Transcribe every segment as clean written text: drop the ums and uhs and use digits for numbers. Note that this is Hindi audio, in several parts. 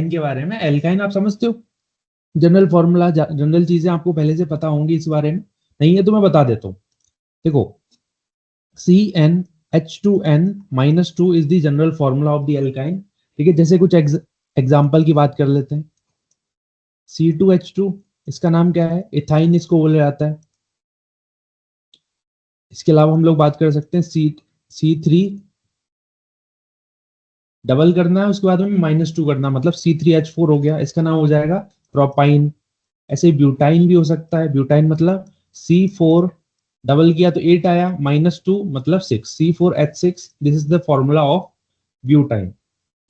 के बारे में। एल्काइन आप समझते हो, जनरल फॉर्मूला, जनरल चीजें आपको पहले से पता होंगी इस बारे में, नहीं है तो मैं बता देता हूँ। देखो, CnH2n-2 is the general formula of the alkyne. ठीक है, जैसे कुछ एग्जांपल की बात कर लेते हैं। C2H2, इसका नाम क्या है? इथाइन इसको बोला जाता है। इसके अलावा हम लोग बात कर सकते हैं C3, डबल करना है उसके बाद में -2 करना, मतलब C3H4 हो गया, इसका नाम हो जाएगा प्रोपाइन। ऐसे ब्यूटाइन भी हो सकता है। ब्यूटाइन मतलब C4 डबल किया तो 8 आया, -2 मतलब 6, C4H6, this is the formula of butyne.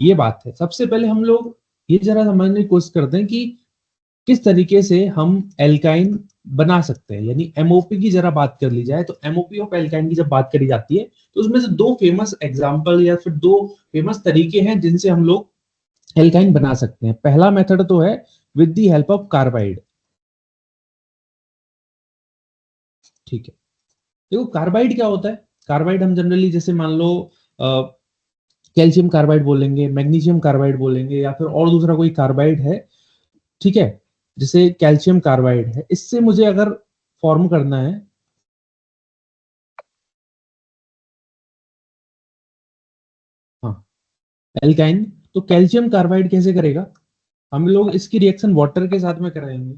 ये बात है। सबसे पहले हम लोग ये जरा समझने की कोशिश करते हैं कि किस तरीके से हम एल्काइन बना सकते हैं, यानी एमओपी की जरा बात कर ली जाए तो एमओपी ऑफ एल्काइन की जब बात करी जाती है तो उसमें से दो फेमस एग्जांपल या फिर दो फेमस तरीके हैं जिनसे हम लोग एल्काइन बना सकते हैं। पहला मेथड तो है with the help of carbide. ठीक है, देखो कार्बाइड क्या होता है। कार्बाइड हम जनरली जैसे मान लो कैल्शियम कार्बाइड बोलेंगे, मैग्नीशियम कार्बाइड बोलेंगे, या फिर और दूसरा कोई कार्बाइड है। ठीक है, जैसे कैल्शियम कार्बाइड है, इससे मुझे अगर फॉर्म करना है, हाँ, एल्काइन, तो कैल्शियम कार्बाइड कैसे करेगा? हम लोग इसकी रिएक्शन वाटर के साथ में कराएंगे।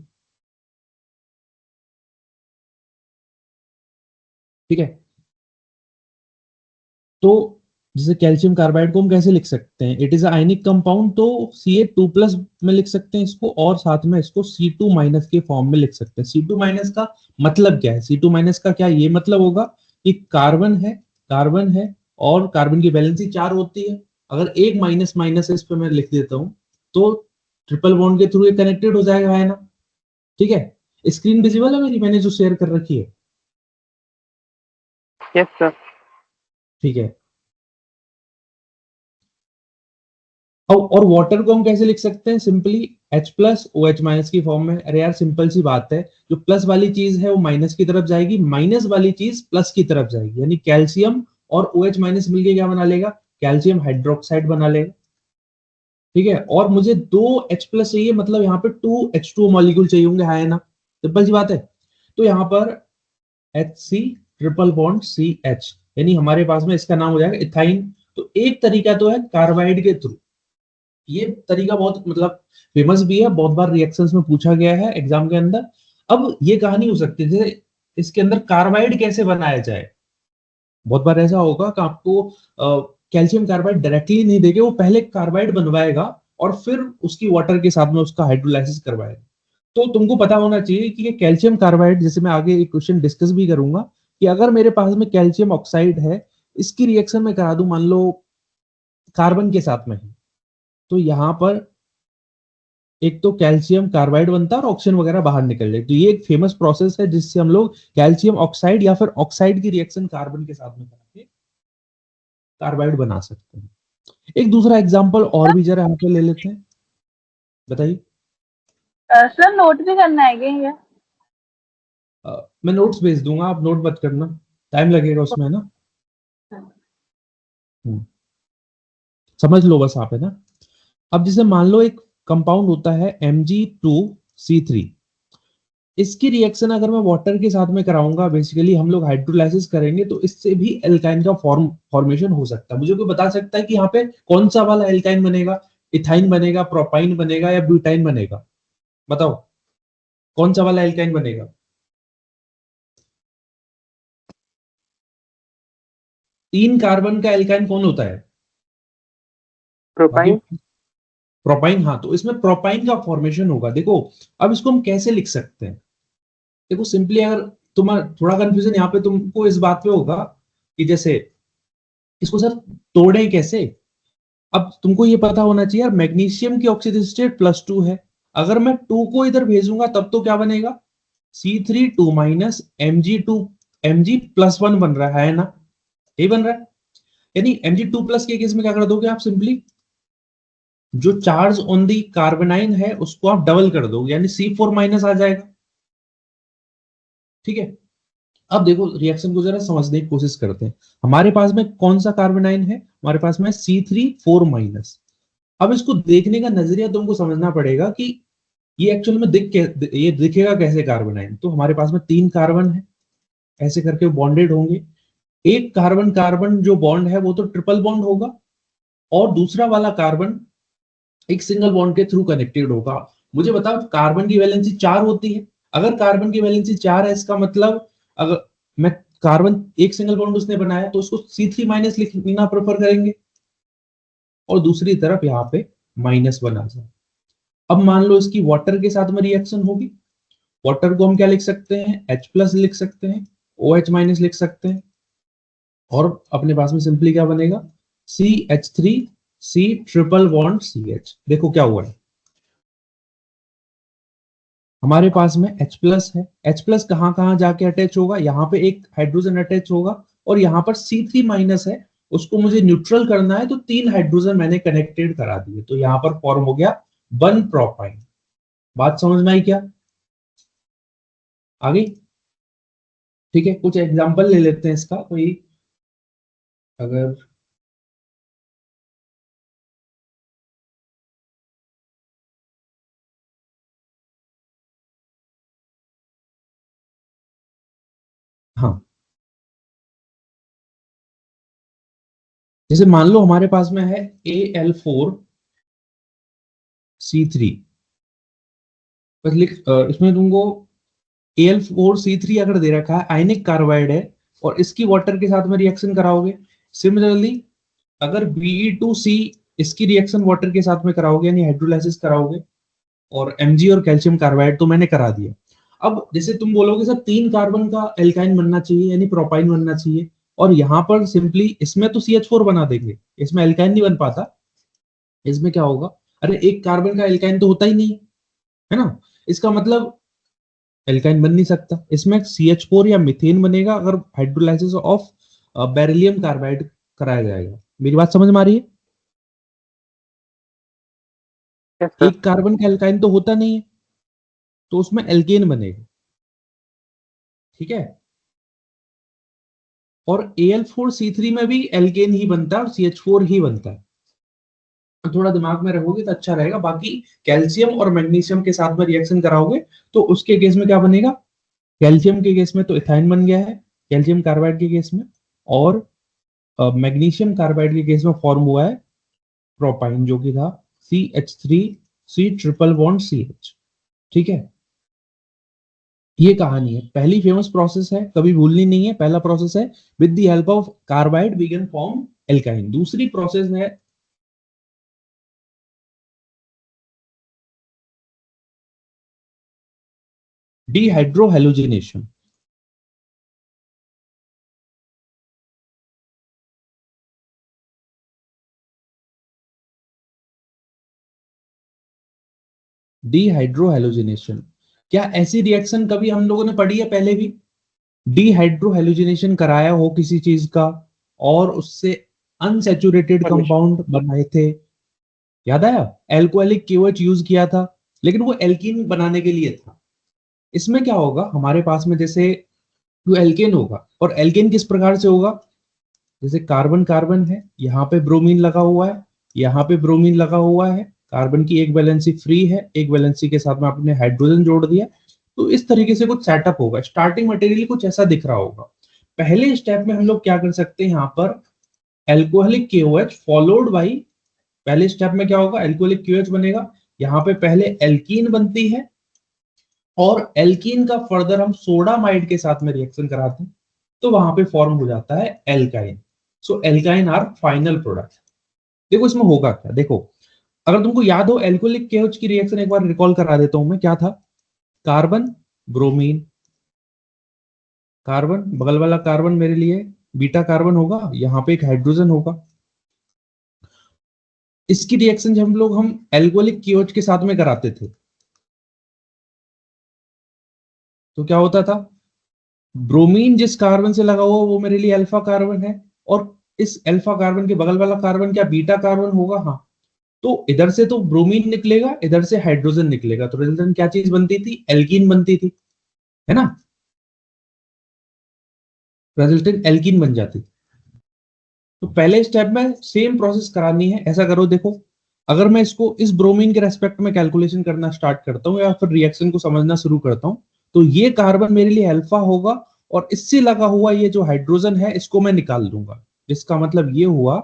ठीक है, तो जैसे कैल्शियम कार्बाइड को हम कैसे लिख सकते हैं? इट इज आयनिक कंपाउंड, तो Ca2+ में लिख सकते हैं इसको, और साथ में इसको C2- के फॉर्म में लिख सकते हैं। C2- का मतलब क्या है? C2- का क्या ये मतलब होगा कि कार्बन है और कार्बन की वैलेंसी 4 होती है। अगर एक माइनस माइनस इस पे मैं लिख देता हूं तो ट्रिपल बॉन्ड के थ्रू ये कनेक्टेड हो जाएगा, है ना? ठीक है, स्क्रीन विजिबल है मेरी, मैंने जो शेयर कर रखी है? Yes sir. ठीक है, और वाटर को हम कैसे लिख सकते हैं? सिंपली H+OH- की फॉर्म में। अरे यार सिंपल सी बात है, जो प्लस वाली चीज है वो माइनस की तरफ जाएगी, माइनस वाली चीज प्लस की तरफ जाएगी, यानी कैल्शियम और OH- मिलके क्या बना लेगा? कैल्शियम हाइड्रोक्साइड बना लेगा। ठीक है, और मुझे 2H+ चाहिए, मतलब यहाँ पे 2H2 मॉलिक्यूल चाहिए होंगे, है ना? सिंपल सी बात है। तो यहाँ पर HC ट्रिपल बॉन्ड CH, यानी हमारे पास में इसका नाम हो जाएगा इथाइन। तो एक तरीका तो है कार्बाइड के थ्रू, ये तरीका बहुत मतलब फेमस भी है, बहुत बार रिएक्शंस में पूछा गया है एग्जाम के अंदर। अब ये कहानी हो सकती है जैसे इसके अंदर कार्बाइड कैसे बनाया जाए। बहुत बार ऐसा होगा कि आपको कैल्शियम कार्बाइड डायरेक्टली नहीं देगा, वो पहले कार्बाइड बनवाएगा और फिर उसकी वाटर के साथ में उसका हाइड्रोलाइसिस करवाएगा। तो तुमको पता होना चाहिए कि ये कैल्शियम कार्बाइड, जैसे मैं आगे एक क्वेश्चन डिस्कस भी करूंगा, कि अगर मेरे पास में कैल्शियम ऑक्साइड है, इसकी रिएक्शन में करा दूं मान लो कार्बन के साथ में है, तो यहाँ पर एक तो कैल्शियम कार्बाइड बनता है और ऑक्सीजन वगैरह बाहर निकल जाए। तो ये एक फेमस प्रोसेस है जिससे हम लोग कैल्शियम ऑक्साइड या फिर ऑक्साइड की रिएक्शन कार्बन के साथ में करके कार्बाइड बना सकते हैं। एक दूसरा एग्जांपल और भी जरा यहाँ पे ले लेते हैं, बताइए। सर नोट भी करना है क्या ये? मैं नोट्स भेज दूंगा, आप नोट मत करना, टाइम लगेगा उसमें, है ना? हम्म, समझ लो बस आप, है ना? अब जैसे मान लो एक कंपाउंड होता है Mg2C3, इसकी रिएक्शन अगर मैं वाटर के साथ में कराऊंगा, बेसिकली हम लोग हाइड्रोलाइसिस करेंगे, तो इससे भी एल्काइन का फॉर्मेशन हो सकता है। मुझे कोई बता सकता है कि यहाँ पे कौन सा वाला एल्काइन बनेगा? इथाइन बनेगा, प्रोपाइन बनेगा, या ब्यूटाइन बनेगा? बताओ, कौन सा वाला एल्काइन बनेगा? 3 कार्बन का एल्काइन कौन होता है? बाकी प्रोपाइन। प्रोपाइन, हाँ, तो इसमें प्रोपाइन का फॉर्मेशन होगा। देखो, अब इसको हम कैसे लिख सकते हैं? देखो सिंपली, अगर तुम्हारा थोड़ा कंफ्यूजन यहाँ पे तुमको इस बात पे होगा कि जैसे इसको सर तोड़े कैसे। अब तुमको ये पता होना चाहिए यार, मैग्नीशियम की ऑक्सीडेशन स्टेट +2 है। अगर मैं 2 को इधर भेजूंगा तब तो क्या बनेगा? C3 2- Mg+1 बन रहा है ना? यही बन रहा है। यानी Mg2+ के केस में क्या कर दोगे आप? सिंपली जो चार्ज ऑन दी कार्बोनाइन है उसको आप डबल कर दोगे, यानी C4- आ जाएगा। ठीक है, अब देखो रिएक्शन को जरा समझने की कोशिश करते हैं। हमारे पास में कौन सा कार्बोनाइन है? हमारे पास में C3 4-। अब इसको देखने का नजरिया तुमको समझना पड़ेगा कि ये एक्चुअल में ये दिखेगा कैसे कार्बोनाइन। तो हमारे पास में 3 कार्बन है, ऐसे करके बॉन्डेड होंगे। एक कार्बन कार्बन जो बॉन्ड है वो तो ट्रिपल बॉन्ड होगा, और दूसरा वाला कार्बन एक सिंगल बॉन्ड के थ्रू कनेक्टेड होगा। मुझे बताओ, कार्बन की वैलेंसी 4 होती है। अगर कार्बन की वैलेंसी 4 है, इसका मतलब अगर मैं कार्बन एक सिंगल बॉन्ड उसने बनाया तो उसको C3- लिखना प्रेफर करेंगे, और दूसरी तरफ यहाँ पे -1 आ जाए। अब मान लो इसकी वाटर के साथ में रिएक्शन होगी। वाटर को हम क्या लिख सकते हैं, H+ लिख सकते हैं, OH- लिख सकते हैं, और अपने पास में सिंपली क्या बनेगा, CH3C ट्रिपल बॉन्ड CH। देखो क्या हुआ है, हमारे पास में H+ है। H+ कहाँ कहाँ जाके अटैच होगा, यहाँ पे एक हाइड्रोजन अटैच होगा, और यहाँ पर C3- है, उसको मुझे न्यूट्रल करना है, तो 3 हाइड्रोजन मैंने कनेक्टेड करा दिए, तो यहाँ पर फॉर्म हो गया 1 प्रोपाइन। बात समझ में आई क्या, आ गई? ठीक है, कुछ एग्जांपल ले लेते हैं इसका कोई। अगर हाँ, जैसे मान लो हमारे पास में है Al4C3, बस इसमें तुमको Al4C3 अगर दे रखा है, आयनिक कार्बाइड है, और इसकी वाटर के साथ में रिएक्शन कराओगे। सिमिलरली अगर Be2C, इसकी रिएक्शन वाटर के साथ में कराओगे, यानी हाइड्रोलाइसिस कराओगे, और Mg और कैल्शियम कार्बाइड तो मैंने करा दिया। अब जैसे तुम बोलोगे सर 3 कार्बन का एल्काइन बनना चाहिए, यानी प्रोपाइन बनना चाहिए, और यहाँ पर सिंपली इसमें तो CH4 बना देंगे, इसमें एल्काइन नहीं बन पाता। इसमें क्या होगा, अरे एक कार्बन का एल्काइन तो होता ही नहीं है ना, इसका मतलब एल्काइन बन नहीं सकता। इसमें CH4 या मीथेन बनेगा अगर हाइड्रोलाइसिस ऑफ बेरिलियम कार्बाइड कराया जाएगा। मेरी बात समझ में आ रही है? Yes sir. एक कार्बन का एल्काइन तो होता नहीं है, तो उसमें एल्केन बनेगा। ठीक है, और Al4C3 में भी एल्केन ही बनता है और CH4 ही बनता है। थोड़ा दिमाग में रखोगे तो अच्छा रहेगा। बाकी कैल्शियम और मैग्नीशियम के साथ में रिएक्शन कराओगे तो उसके केस में क्या बनेगा, कैल्शियम के केस में तो इथाइन बन गया है, कैल्शियम कार्बाइड के केस में, और मैग्नीशियम कार्बाइड के केस में फॉर्म हुआ है प्रोपाइन, जो कि था CH3C ट्रिपल बॉन्ड CH। ठीक है, ये कहानी है। पहली फेमस प्रोसेस है, कभी भूलनी नहीं है। पहला प्रोसेस है with the help of carbide we can form alkyne. दूसरी प्रोसेस है डिहाइड्रोहेलोजिनेशन। डिहाइड्रोहेलोजिनेशन, क्या ऐसी रिएक्शन कभी हम लोगों ने पढ़ी है पहले भी? डिहाइड्रोहेलोजिनेशन कराया हो किसी चीज का, और उससे अनसैचुरेटेड कंपाउंड बनाए थे, याद आया? एल्कोहलिक KOH यूज किया था, लेकिन वो एल्कीन बनाने के लिए था। इसमें क्या होगा, हमारे पास में जैसे जो एल्केन होगा, और एल्केन किस प्रकार से होगा, जैसे कार्बन कार्बन है, यहाँ पे ब्रोमीन लगा हुआ है, यहाँ पे ब्रोमीन लगा हुआ है, कार्बन की एक वैलेंसी फ्री है, एक वैलेंसी के साथ में आपने हाइड्रोजन जोड़ दिया, तो इस तरीके से कुछ सेटअप होगा। स्टार्टिंग मटेरियल कुछ ऐसा दिख रहा होगा। पहले स्टेप में हम लोग क्या कर सकते हैं, यहाँ पर एल्कोहलिक KOH फॉलोड बाई, पहले स्टेप में क्या होगा, एल्कोहलिक KOH बनेगा, यहाँ पे पहले एल्कीन बनती है, और एल्कीन का फर्दर हम सोडामाइड के साथ में रिएक्शन कराते हैं, तो वहां पे फॉर्म हो जाता है alkyne. So alkyne are final product. देखो इसमें होगा क्या, देखो अगर तुमको याद हो एल्कोहलिक KOH की रिएक्शन एक बार रिकॉल करा देता हूं मैं, क्या था, कार्बन ब्रोमीन, कार्बन बगल वाला कार्बन मेरे लिए बीटा कार्बन होगा, यहाँ पे एक हाइड्रोजन होगा। इसकी रिएक्शन जब हम एल्कोहलिक KOH के साथ में कराते थे तो क्या होता था, ब्रोमीन जिस कार्बन से लगा हुआ वो मेरे लिए अल्फा कार्बन है, और इस अल्फा कार्बन के बगल वाला कार्बन क्या बीटा कार्बन होगा? हाँ, तो इधर से तो ब्रोमीन निकलेगा, इधर से हाइड्रोजन निकलेगा, तो रिजल्टेंट क्या चीज बनती थी, एल्कीन बनती थी, है ना, रिजल्टेंट एल्कीन बन जाती थी। तो पहले स्टेप में सेम प्रोसेस करानी है। ऐसा करो, देखो अगर मैं इसको इस ब्रोमीन के रेस्पेक्ट में कैलकुलेशन करना स्टार्ट करता हूँ या फिर रिएक्शन को समझना शुरू करता हूँ, तो ये कार्बन मेरे लिए अल्फा होगा और इससे लगा हुआ ये जो हाइड्रोजन है इसको मैं निकाल दूंगा। इसका मतलब ये हुआ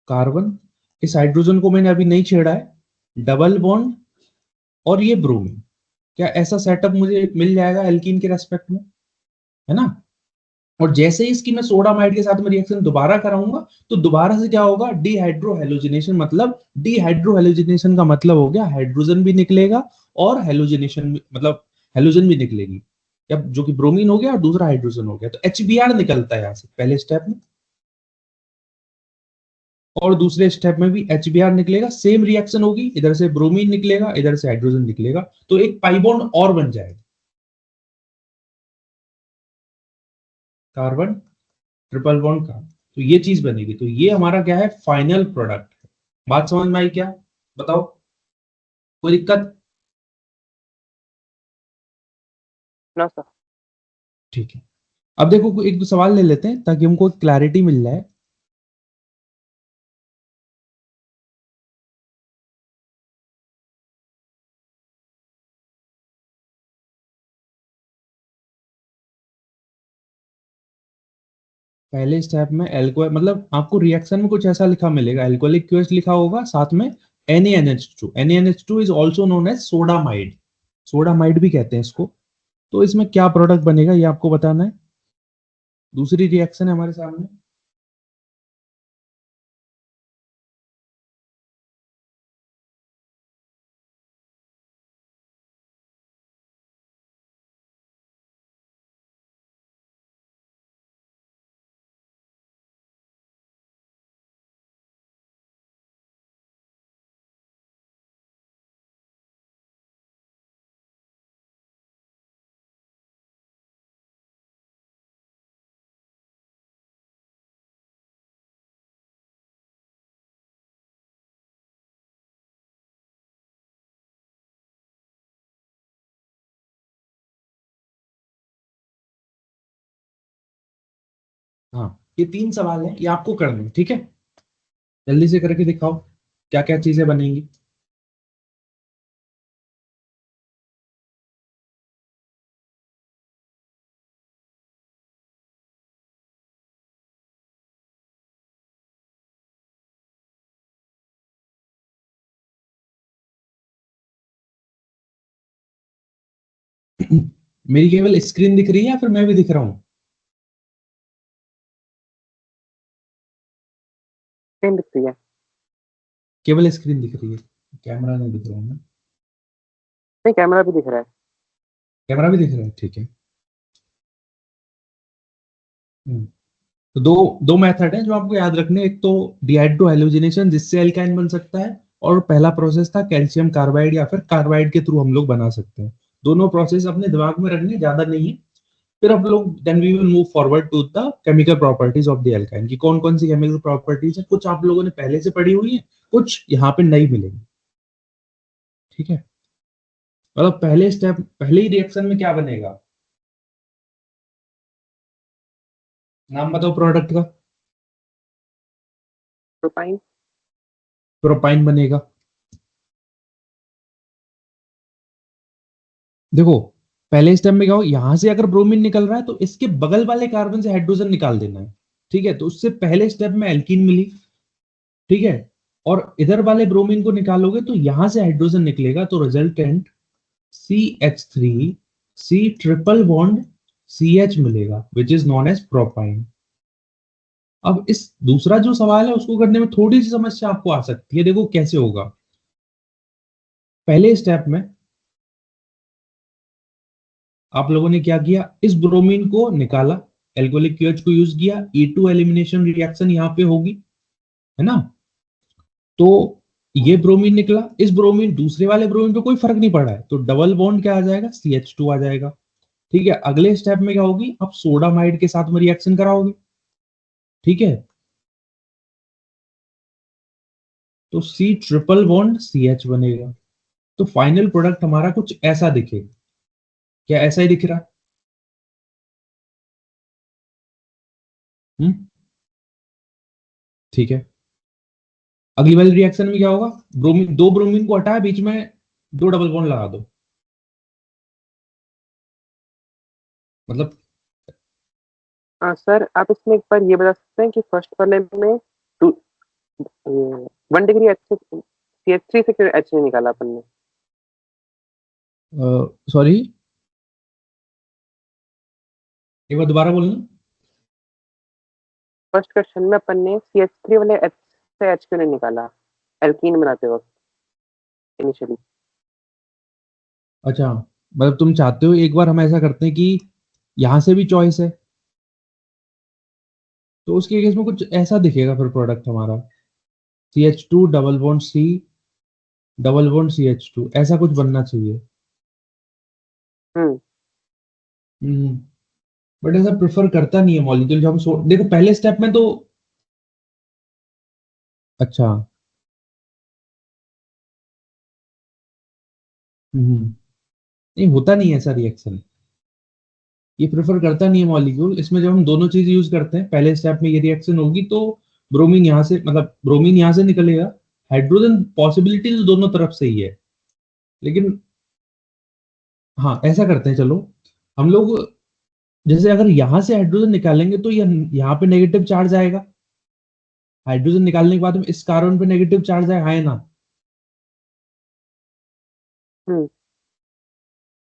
कार्बन, इस हाइड्रोजन को मैंने अभी नहीं छेड़ा है, डबल बॉन्ड और ये ब्रोमीन। क्या ऐसा सेटअप मुझे मिल जाएगा एल्कीन के रेस्पेक्ट में, है ना? और जैसे ही इसकी मैं सोडामाइड के साथ में रिएक्शन दोबारा कराऊंगा तो दोबारा से क्या होगा, डीहाइड्रोहेलोजिनेशन। मतलब डीहाइड्रोहेलोजिनेशन का मतलब हो गया हाइड्रोजन भी निकलेगा और हेलोजिनेशन मतलब हेलोजन भी निकलेगी, या जो कि ब्रोमीन हो गया और दूसरा हाइड्रोजन हो गया, तो HBr निकलता है यहां से पहले स्टेप में, और दूसरे स्टेप में भी HBr निकलेगा। सेम रिएक्शन होगी, इधर से ब्रोमीन निकलेगा, इधर से हाइड्रोजन निकलेगा, तो एक पाई बॉन्ड और बन जाएगा, कार्बन ट्रिपल बॉन्ड का। तो ये चीज बनेगी, तो ये हमारा क्या है, फाइनल प्रोडक्ट। बात समझ में आई क्या? बताओ, कोई दिक्कत? ना सर। ठीक है, अब देखो एक दो सवाल ले लेते हैं ताकि हमको क्लैरिटी मिल जाए। पहले स्टेप में एल्को मतलब आपको रिएक्शन में कुछ ऐसा लिखा मिलेगा, एल्कोहलिक क्यूएच लिखा होगा, साथ में NaNH2। NaNH2 is also known as sodamide, sodamide भी कहते हैं इसको। तो इसमें क्या प्रोडक्ट बनेगा ये आपको बताना है। दूसरी रिएक्शन है हमारे सामने, हाँ ये तीन सवाल है, ये आपको करने हैं, ठीक है? जल्दी से करके दिखाओ क्या क्या चीजें बनेंगी। मेरी केवल स्क्रीन दिख रही है या फिर मैं भी दिख रहा हूँ? सेम दिखती है। केवल स्क्रीन दिख रही है, कैमरा नहीं दिख रहा हूँ मैं। नहीं, कैमरा भी दिख रहा है। कैमरा भी दिख रहा है, ठीक है। हम्म, तो दो दो मेथड है जो आपको याद रखने हैं। एक तो डिहाइड्रो हेलोजिनेशन जिससे एल्काइन बन सकता है, और पहला प्रोसेस था कैल्शियम कार्बाइड या फिर कार्बाइड के थ्रू हम लोग बना सकते हैं। दोनों प्रोसेस अपने दिमाग में रखने, ज्यादा नहीं है। फिर हम लोग then we will move forward to the chemical properties of the alkyne, की कौन कौन सी केमिकल प्रॉपर्टीज है। कुछ आप लोगों ने पहले से पढ़ी हुई है, कुछ यहाँ पे नई मिलेगी, ठीक है? मतलब पहले स्टेप, पहले ही रिएक्शन में क्या बनेगा, नाम बताओ प्रोडक्ट का। प्रोपाइन। प्रोपाइन बनेगा। देखो पहले स्टेप में क्या हो, यहां से अगर ब्रोमीन निकल रहा है तो इसके बगल वाले कार्बन से हाइड्रोजन निकाल देना है, ठीक है? तो उससे पहले स्टेप में एल्कीन मिली, ठीक है? और इधर वाले ब्रोमीन को निकालोगे तो यहां से हाइड्रोजन निकलेगा, तो resultant CH3 C triple bond CH मिलेगा, which is known as propyne. अब इस दूसरा जो सवाल है उसको करने में थोड़ी सी समस्या आपको आ सकती है, देखो कैसे होगा। पहले स्टेप में आप लोगों ने क्या किया, इस ब्रोमीन को निकाला, एल्कोहलिक क्यूएच को यूज किया, E2 एलिमिनेशन रिएक्शन यहाँ पे होगी, है ना? तो ये ब्रोमीन निकला, इस ब्रोमीन दूसरे वाले ब्रोमीन पे कोई फर्क नहीं पड़ा है, तो डबल बॉन्ड क्या आ जाएगा, CH2 आ जाएगा, ठीक है? अगले स्टेप में क्या होगी, आप सोडामाइड के साथ में रिएक्शन कराओगे, ठीक है? तो C ट्रिपल बॉन्ड CH बनेगा, तो फाइनल प्रोडक्ट हमारा कुछ ऐसा दिखेगा। क्या ऐसा ही दिख रहा है? हम्म ठीक है, अगली वाली रिएक्शन में क्या होगा, ब्रोमीन, दो ब्रोमीन को हटाया, बीच में दो डबल बॉन्ड लगा दो, मतलब हाँ सर, आप इसमें एक बार ये बता सकते हैं कि फर्स्ट वाले में टू 1 डिग्री CH3 से क्यों H नहीं निकाला अपन ने? सॉरी, एक बार दोबारा बोलना। फर्स्ट क्वेश्चन में अपन ने CH3 वाले H से H क्यों नहीं निकाला एल्कीन बनाते वक्त इनिशियली? अच्छा, मतलब तुम चाहते हो एक बार हम ऐसा करते हैं कि यहां से भी चॉइस है, तो उसके केस में कुछ ऐसा दिखेगा फिर प्रोडक्ट हमारा, CH2 double bond C double bond CH2, ऐसा कुछ बनना चाहिए। हम्म बट ऐसा प्रेफर करता नहीं है मॉलिक्यूल, जो हम देखो पहले स्टेप में तो, अच्छा, नहीं होता नहीं है ऐसा रिएक्शन, ये प्रेफर करता नहीं है मॉलिक्यूल। इसमें जब हम दोनों चीज यूज करते हैं, पहले स्टेप में ये रिएक्शन होगी तो ब्रोमीन यहाँ से, मतलब ब्रोमीन यहाँ से निकलेगा, हाइड्रोजन पॉसिबिलिटी तो दोनों तरफ से ही है, लेकिन हाँ ऐसा करते हैं, चलो हम लोग, जैसे अगर यहां से हाइड्रोजन निकालेंगे तो यहाँ पे नेगेटिव चार्ज आएगा, हाइड्रोजन निकालने के बाद में इस कार्बन पे नेगेटिव चार्ज आए ना, हम्म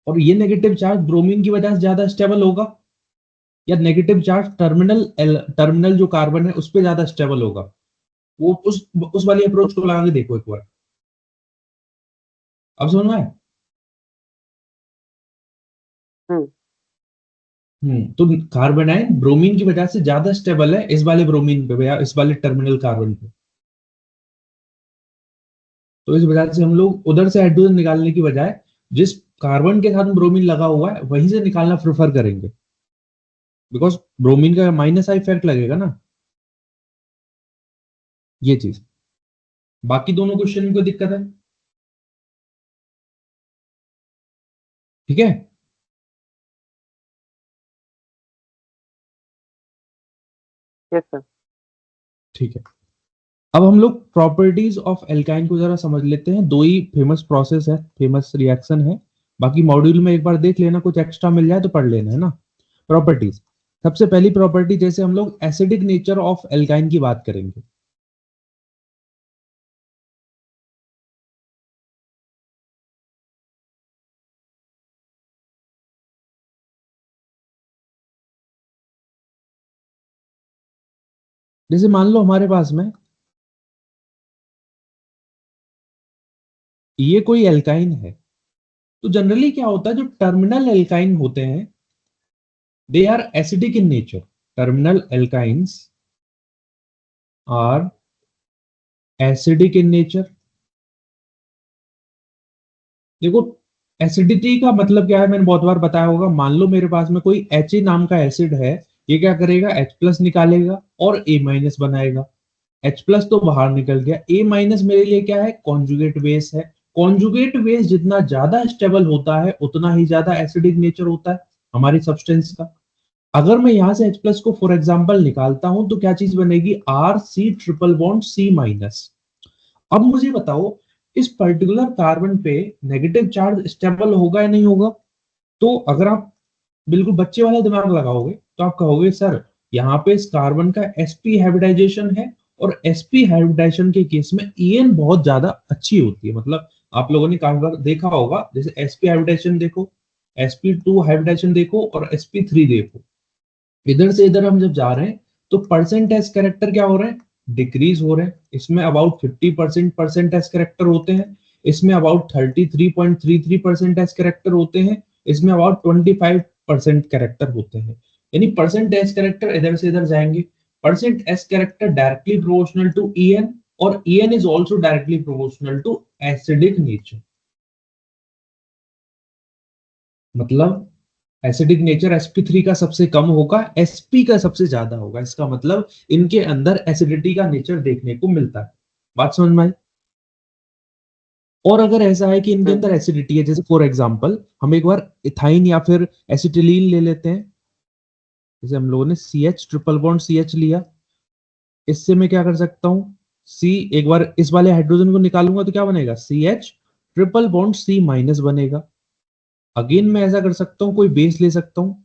और ये नेगेटिव चार्ज ब्रोमीन की वजह से ज्यादा स्टेबल होगा, या नेगेटिव चार्ज टर्मिनल टर्मिनल जो कार्बन है उस पर ज्यादा स्टेबल होगा, वो उस वाली अप्रोच को लगा के देखो एक बार, अब समझ में आया? हम्म तो कार्बन आयन ब्रोमीन की वजह से ज्यादा स्टेबल है इस वाले ब्रोमीन पे या इस वाले टर्मिनल कार्बन पे, तो इस वजह से हम लोग उधर से हाइड्रोजन निकालने की बजाय जिस कार्बन के साथ ब्रोमीन लगा हुआ है वहीं से निकालना प्रेफर करेंगे, बिकॉज ब्रोमीन का माइनस इफेक्ट लगेगा ना, ये चीज। बाकी दोनों क्वेश्चन में कोई दिक्कत है? ठीक है, यस सर। ठीक है। अब हम लोग प्रॉपर्टीज ऑफ एल्काइन को जरा समझ लेते हैं, दो ही फेमस प्रोसेस है, फेमस रिएक्शन है, बाकी मॉड्यूल में एक बार देख लेना, कुछ एक्स्ट्रा मिल जाए तो पढ़ लेना, है ना। प्रॉपर्टीज, सबसे पहली प्रॉपर्टी, जैसे हम लोग एसिडिक नेचर ऑफ एल्काइन की बात करेंगे, जैसे मान लो हमारे पास में ये कोई एल्काइन है, तो जनरली क्या होता है, जो टर्मिनल एल्काइन होते हैं they are acidic in nature, terminal alkynes are acidic in nature. देखो एसिडिटी का मतलब क्या है, मैंने बहुत बार बताया होगा, मान लो मेरे पास में कोई He नाम का एसिड है, ये क्या करेगा, H प्लस निकालेगा और A माइनस बनाएगा, H प्लस तो बाहर निकल गया, A माइनस मेरे लिए क्या है, कॉन्जुगेट बेस है, कॉन्जुगेट बेस जितना ज्यादा स्टेबल होता है उतना ही ज्यादा एसिडिक नेचर होता है हमारी सब्सटेंस का। अगर मैं यहां से H प्लस को फॉर एग्जाम्पल निकालता हूं तो क्या चीज बनेगी, RC triple bond C minus. अब मुझे बताओ इस पर्टिकुलर कार्बन पे नेगेटिव चार्ज स्टेबल होगा या नहीं होगा, तो अगर आप बिल्कुल बच्चे वाला दिमाग लगाओगे तो आप कहोगे सर यहाँ पे इस कार्बन का sp हाइब्रिडाइजेशन है, और sp हाइब्रिडाइजेशन के केस में En बहुत ज्यादा अच्छी होती है, मतलब आप लोगों ने काफी बार देखा होगा, जैसे sp हाइब्रिडाइजेशन देखो, sp2 हाइब्रिडाइजेशन देखो और sp3 देखो, इधर से इधर हम जब जा रहे हैं तो परसेंटेज कैरेक्टर क्या हो रहे हैं, डिक्रीज हो रहे हैं, इसमें अबाउट 50% परसेंटेज कैरेक्टर होते हैं, इसमें अबाउट 33.33 परसेंटेज कैरेक्टर होते हैं, इसमें अबाउट 25% कैरेक्टर होते हैं, यानी परसेंटेज कैरेक्टर इधर से इधर जाएंगे, percent s character directly proportional to En, और En is also directly proportional to acidic nature, मतलब एसिडिक नेचर sp3 का सबसे कम होगा, sp का सबसे ज्यादा होगा, इसका मतलब इनके अंदर एसिडिटी का नेचर देखने को मिलता है। बात समझ में आई? और अगर ऐसा है कि इनके हम्म अंदर एसिडिटी है, जैसे फॉर एग्जांपल हम एक बार इथाइन या फिर एसिटिलीन ले लेते हैं, जैसे हम लोगों ने CH ट्रिपल बॉन्ड CH लिया, इससे मैं क्या कर सकता हूँ, सी, एक बार इस वाले हाइड्रोजन को निकालूंगा तो क्या बनेगा, C H triple bond C minus बनेगा। अगेन मैं ऐसा कर सकता हूँ, कोई बेस ले सकता हूँ,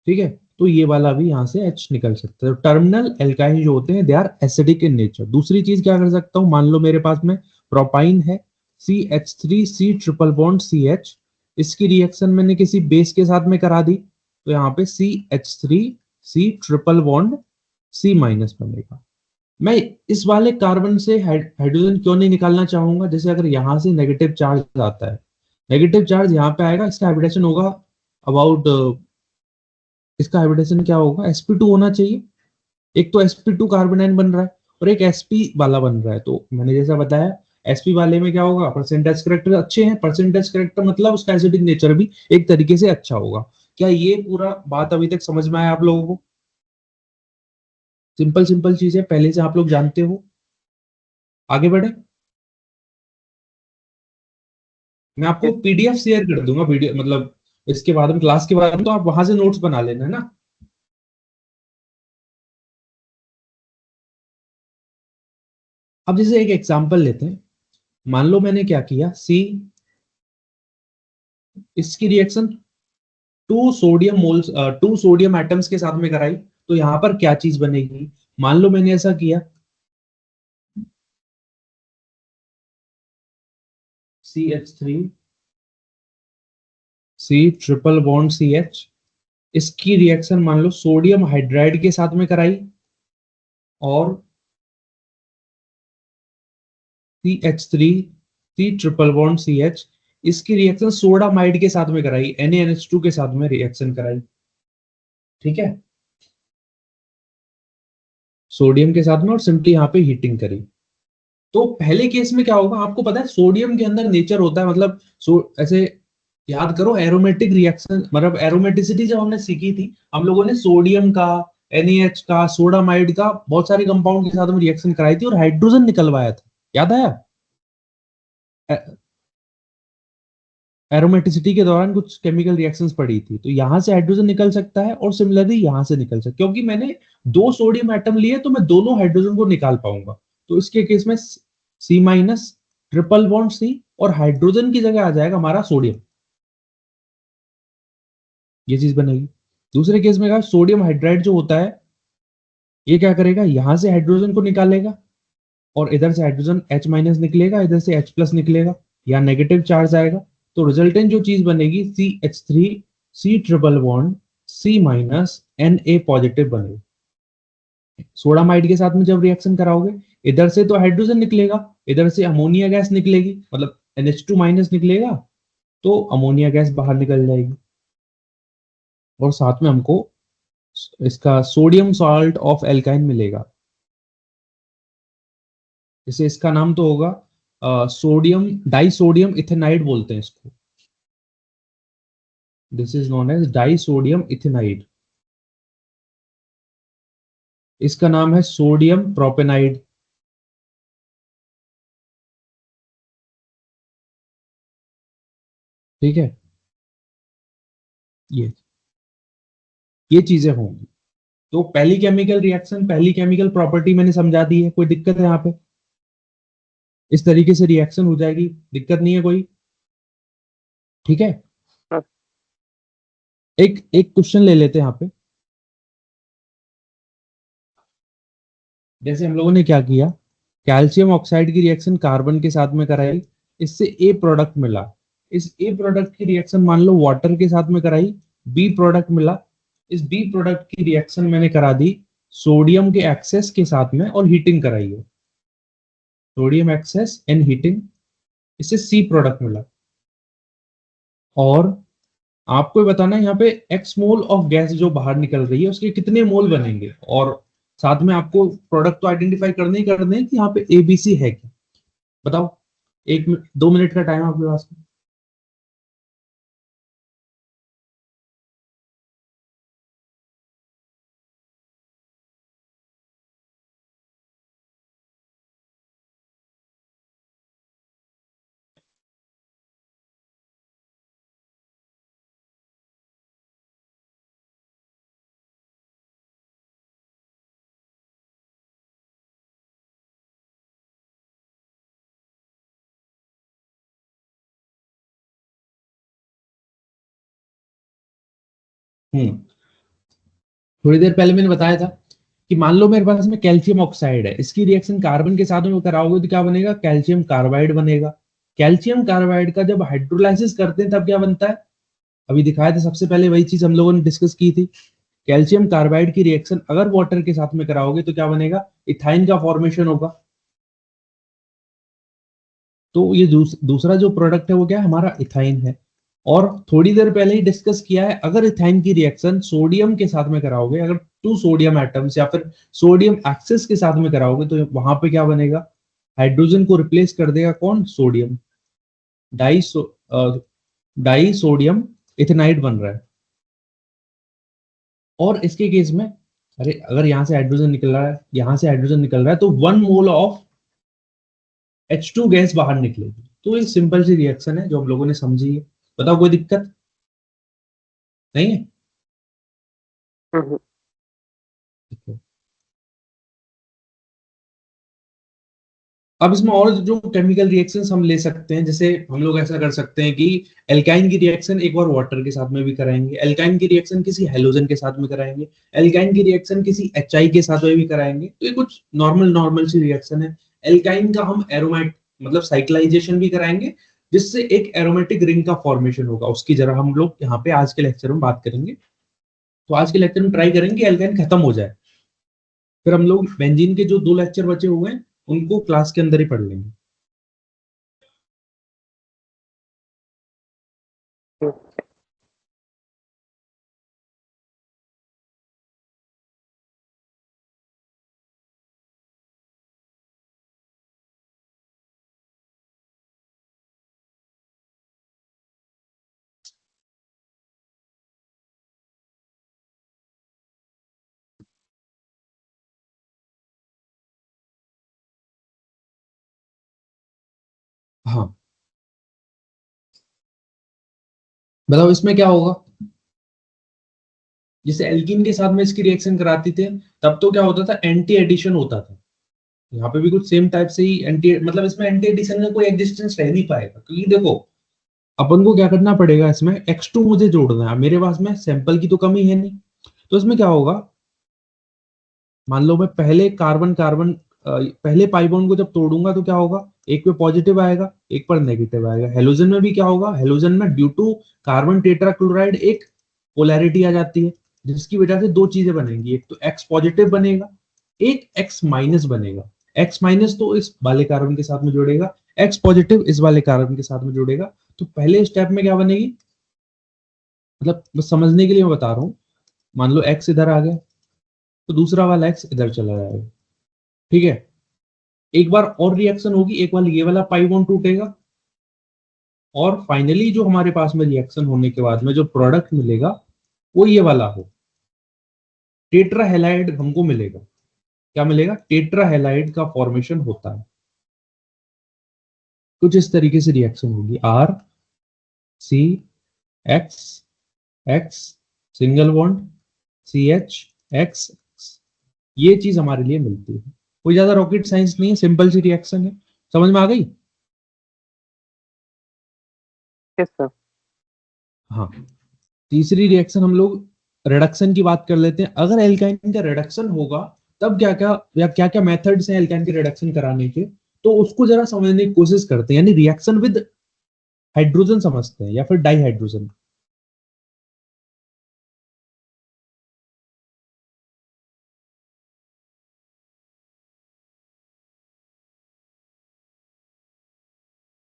ठीक है, तो ये वाला भी यहां से H निकल सकता है। तो टर्मिनल एल्काइल जो होते हैं they are acidic in nature. दूसरी चीज क्या कर सकता हूँ, मान लो मेरे पास में प्रोपाइन है, CH3 C triple bond CH, इसकी रिएक्शन मैंने किसी बेस के साथ में करा दी, तो यहाँ पे CH3 C triple bond C minus बनेगा। मैं इस वाले कार्बन से हाइड्रोजन क्यों नहीं निकालना चाहूंगा, जैसे अगर यहां से नेगेटिव चार्ज आता है, नेगेटिव चार्ज यहाँ पे आएगा, इसका हाइब्रिडेशन होगा अबाउट, इसका हाइब्रिडेशन क्या होगा, sp2 होना चाहिए। एक तो sp2 कार्बन आयन बन रहा है और एक sp वाला बन रहा है, तो मैंने जैसा बताया sp वाले में क्या होगा, परसेंटेज करेक्टर अच्छे हैं, परसेंटेज करेक्टर मतलब उसका एसिडिक नेचर भी एक तरीके से अच्छा होगा। क्या ये पूरा बात अभी तक समझ में आया आप लोगों को? सिंपल सिंपल चीजें पहले से आप लोग जानते हो। आगे बढ़े, मैं आपको पीडीएफ शेयर कर दूंगा, वीडियो मतलब इसके बाद में, क्लास के बाद में, तो आप वहां से नोट्स बना लेना है ना। अब जैसे एक एग्जांपल लेते हैं, मान लो मैंने क्या किया, सी, इसकी रिएक्शन टू सोडियम एटम्स के साथ में कराई, तो यहां पर क्या चीज बनेगी, मान लो मैंने ऐसा किया, CH3 C triple bond CH, इसकी रिएक्शन मान लो सोडियम हाइड्राइड के साथ में कराई, और CH3 C triple bond CH, इसकी रिएक्शन सोडामाइड के साथ में कराई, NaNH2 के साथ में रिएक्शन कराई, ठीक है, सोडियम के साथ में, और सिंपली यहाँ पे हीटिंग करी। तो पहले केस में क्या होगा, आपको पता है सोडियम के अंदर नेचर होता है, मतलब ऐसे याद करो, एरोमेटिक रिएक्शन, मतलब एरोमेटिसिटी जब हमने सीखी थी, हम लोगों ने सोडियम का, NaH का, सोडामाइड का, बहुत सारे कंपाउंड के साथ में रिएक्शन कराई थी और हाइड्रोजन निकलवाया था, याद आया? एरोमेटिसिटी के दौरान कुछ केमिकल रिएक्शंस पड़ी थी, तो यहां से हाइड्रोजन निकल सकता है और सिमिलरली यहां से निकल सकता है, क्योंकि मैंने दो सोडियम एटम लिए तो मैं दोनों हाइड्रोजन को निकाल पाऊंगा। तो इसके केस में सी माइनस ट्रिपल बॉन्ड सी, और हाइड्रोजन की जगह आ जाएगा हमारा सोडियम, ये चीज बनेगी। दूसरे केस में कहा सोडियम हाइड्राइड जो होता है, ये क्या करेगा, यहां से हाइड्रोजन को निकालेगा और इधर से हाइड्रोजन H माइनस निकलेगा, इधर से H प्लस निकलेगा, या नेगेटिव चार्ज आएगा, तो रिजल्टेंट जो चीज बनेगी CH3 C triple bond C minus Na positive बनेगा। सोडामाइड के साथ में जब रिएक्शन कराओगे, इधर से तो हाइड्रोजन निकलेगा, इधर से अमोनिया गैस निकलेगी, मतलब NH2 माइनस निकलेगा, तो अमोनिया गैस बाहर निकल जाएगी, और साथ में हमको इसका सोडियम सॉल्ट ऑफ एल्काइन मिलेगा। जैसे इसका नाम तो होगा सोडियम डाई सोडियम इथेनाइड बोलते हैं इसको, this is known as di sodium ethanide. इसका नाम है सोडियम प्रोपेनाइड, ठीक है, ये ये चीजें होंगी। तो पहली केमिकल रिएक्शन, पहली केमिकल प्रॉपर्टी मैंने समझा दी है, कोई दिक्कत है यहाँ पे? इस तरीके से रिएक्शन हो जाएगी, दिक्कत नहीं है कोई, ठीक है। हाँ, एक एक क्वेश्चन ले लेते हैं यहाँ पे, जैसे हम लोगों ने क्या किया, कैल्शियम ऑक्साइड की रिएक्शन कार्बन के साथ में कराई, इससे ए प्रोडक्ट मिला, इस ए प्रोडक्ट की रिएक्शन मान लो वाटर के साथ में कराई, बी प्रोडक्ट मिला, इस बी प्रोडक्ट की रिएक्शन मैंने करा दी सोडियम के एक्सेस के साथ में और हीटिंग कराई है, सोडियम एक्सेस एंड हीटिंग, इससे सी प्रोडक्ट मिला। और आपको ये बताना है यहाँ पे एक्स मोल ऑफ गैस जो बाहर निकल रही है उसके कितने मोल बनेंगे, और साथ में आपको प्रोडक्ट तो आइडेंटिफाई करने ही करने हैं कि यहाँ पे एबीसी है क्या, बताओ। 2 मिनट का टाइम आपके पास। थोड़ी देर पहले मैंने बताया था कि मान लो मेरे पास में कैल्शियम ऑक्साइड है, इसकी रिएक्शन कार्बन के साथ में कराओगे तो क्या बनेगा, कैल्शियम कार्बाइड बनेगा। कैल्शियम कार्बाइड का जब हाइड्रोलाइसिस करते हैं तब क्या बनता है, अभी दिखाया था सबसे पहले वही चीज हम लोगों ने डिस्कस की थी। कैल्शियम कार्बाइड की रिएक्शन अगर वाटर के साथ में कराओगे तो क्या बनेगा, इथाइन का फॉर्मेशन होगा। तो ये दूसरा जो प्रोडक्ट है वो क्या है, हमारा इथाइन है। और थोड़ी देर पहले ही डिस्कस किया है, अगर इथाइन की रिएक्शन सोडियम के साथ में कराओगे, अगर 2 सोडियम एटम्स या फिर सोडियम एक्सेस के साथ में कराओगे तो वहां पे क्या बनेगा, हाइड्रोजन को रिप्लेस कर देगा कौन, सोडियम। डाई डाई सोडियम इथेनाइड बन रहा है। और इसके केस में, अरे अगर यहां से हाइड्रोजन निकल रहा है, यहां से हाइड्रोजन निकल रहा है, तो 1 मोल ऑफ H2 गैस बाहर निकलेगी। तो ये सिंपल सी रिएक्शन है जो हम लोगों ने समझी है। बताओ कोई दिक्कत नहीं है? हम्म, अब इसमें और जो केमिकल रिएक्शंस हम ले सकते हैं, जैसे हम लोग ऐसा कर सकते हैं कि एल्काइन की रिएक्शन एक बार वाटर के साथ में भी कराएंगे, एल्काइन की रिएक्शन किसी हेलोजन के साथ में कराएंगे, एल्काइन की रिएक्शन किसी HI के साथ में भी कराएंगे। तो ये कुछ नॉर्मल नॉर्मल सी रिएक्शन है। एल्काइन का हम एरोमेट मतलब साइक्लाइजेशन भी कराएंगे, जिससे एक एरोमेटिक रिंग का फॉर्मेशन होगा। उसकी जरा हम लोग यहाँ पे आज के लेक्चर में बात करेंगे। तो आज के लेक्चर में ट्राई करेंगे एल्काइन खत्म हो जाए, फिर हम लोग बेंजीन के जो 2 लेक्चर बचे हुए हैं उनको क्लास के अंदर ही पढ़ लेंगे। हम्म, हाँ, बताओ इसमें क्या होगा। जैसे एल्कीन के साथ में इसकी रिएक्शन कराती थे, तब तो क्या होता था, एंटी एडिशन होता था। यहाँ पे भी कुछ सेम टाइप से ही एंटी, मतलब इसमें एंटी एडिशन का कोई एग्जिस्टेंस रह नहीं पाएगा, क्योंकि देखो अपन को क्या करना पड़ेगा, इसमें X2 मुझे जोड़ना है, मेरे पास में सैंपल की तो कमी है नहीं। तो इसमें क्या होगा, मान लो मैं पहले कार्बन कार्बन पहले पाई बॉन्ड को जब तोड़ूंगा तो क्या होगा, एक पे पॉजिटिव आएगा, एक पर नेगेटिव आएगा। हेलोजन में भी क्या होगा, हेलोजन में ड्यू टू कार्बन टेट्राक्लोराइड एक पोलैरिटी आ जाती है, जिसकी वजह से 2 चीजें बनेंगी, एक तो X पॉजिटिव बनेगा, एक X माइनस बनेगा। X माइनस तो इस वाले कार्बन के साथ में जुड़ेगा, X पॉजिटिव इस वाले कार्बन के साथ में जुड़ेगा। तो पहले स्टेप में क्या बनेगी, मतलब बस समझने के लिए मैं बता रहा हूँ, मान लो X इधर आ गया तो दूसरा वाला X इधर चला जाएगा। ठीक है, एक बार और रिएक्शन होगी, एक बार ये वाला पाई बॉन्ड टूटेगा, और फाइनली जो हमारे पास में रिएक्शन होने के बाद में जो प्रोडक्ट मिलेगा वो ये वाला हो, टेट्राहेलाइड हमको मिलेगा। क्या मिलेगा, टेट्राहेलाइड का फॉर्मेशन होता है। कुछ इस तरीके से रिएक्शन होगी, RCX X single bond CH X, ये चीज हमारे लिए मिलती है। कोई ज्यादा रॉकेट साइंस नहीं है, सिंपल सी रिएक्शन है। समझ में आ गई? Yes sir. हाँ, तीसरी रिएक्शन हम लोग रिडक्शन की बात कर लेते हैं। अगर एल्काइन का रिडक्शन होगा तब क्या क्या या क्या क्या मेथड्स हैं एल्काइन के रिडक्शन कराने के, तो उसको जरा समझने की कोशिश करते हैं। यानी रिएक्शन विद हाइड्रोजन समझते हैं या फिर डाई हाइड्रोजन।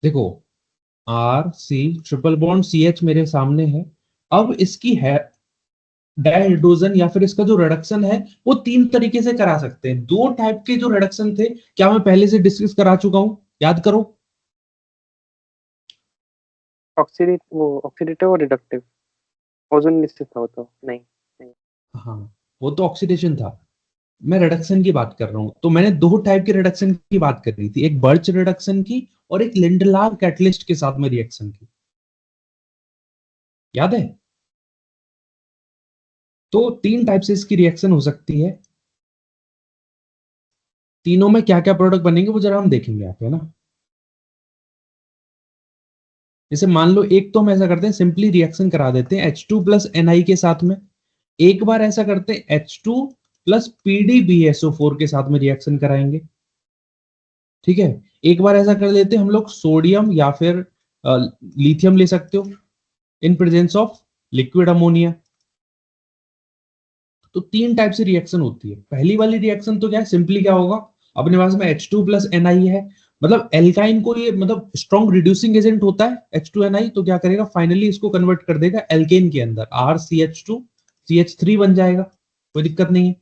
देखो, RC ट्रिपल बॉन्ड CH मेरे सामने है। अब इसकी है डाइहाइड्रोजन या फिर इसका जो रिडक्शन है वो 3 तरीके से करा सकते हैं। 2 टाइप के जो रिडक्शन थे, क्या मैं पहले से डिस्कस करा चुका हूं, याद करो। ऑक्सीडेटिव और रिडक्टिव। ओजोन निश्चित था वो तो नहीं। नहीं। हाँ, वो तो ऑक्सीडेशन था, मैं रिडक्शन की बात कर रहा हूं। तो मैंने 2 टाइप के रिडक्शन की बात कर रही थी, एक बर्च रिडक्शन की और एक लिंडलार कैटलिस्ट के साथ में रिएक्शन की, याद है? तो 3 टाइप से इसकी रिएक्शन हो सकती है। तीनों में क्या क्या प्रोडक्ट बनेंगे वो जरा हम देखेंगे यहाँ पे, है ना। जैसे मान लो एक तो हम ऐसा करते हैं, सिंपली रिएक्शन करा देते हैं H2 प्लस Ni के साथ में। एक बार ऐसा करते H2 प्लस PdBSO4 के साथ में रिएक्शन कराएंगे, ठीक है। एक बार ऐसा कर लेते हम लोग सोडियम या फिर लिथियम ले सकते हो in presence of liquid ammonia. तो तीन टाइप से रिएक्शन होती है। पहली वाली रिएक्शन तो क्या है, सिंपली क्या होगा, अपने पास में H2 प्लस Ni है, मतलब एल्काइन को ये मतलब स्ट्रॉन्ग रिड्यूसिंग एजेंट होता है H2Ni, तो क्या करेगा फाइनली इसको कन्वर्ट कर देगा एल्केन के अंदर, RCH2 CH3 बन जाएगा, कोई दिक्कत नहीं है।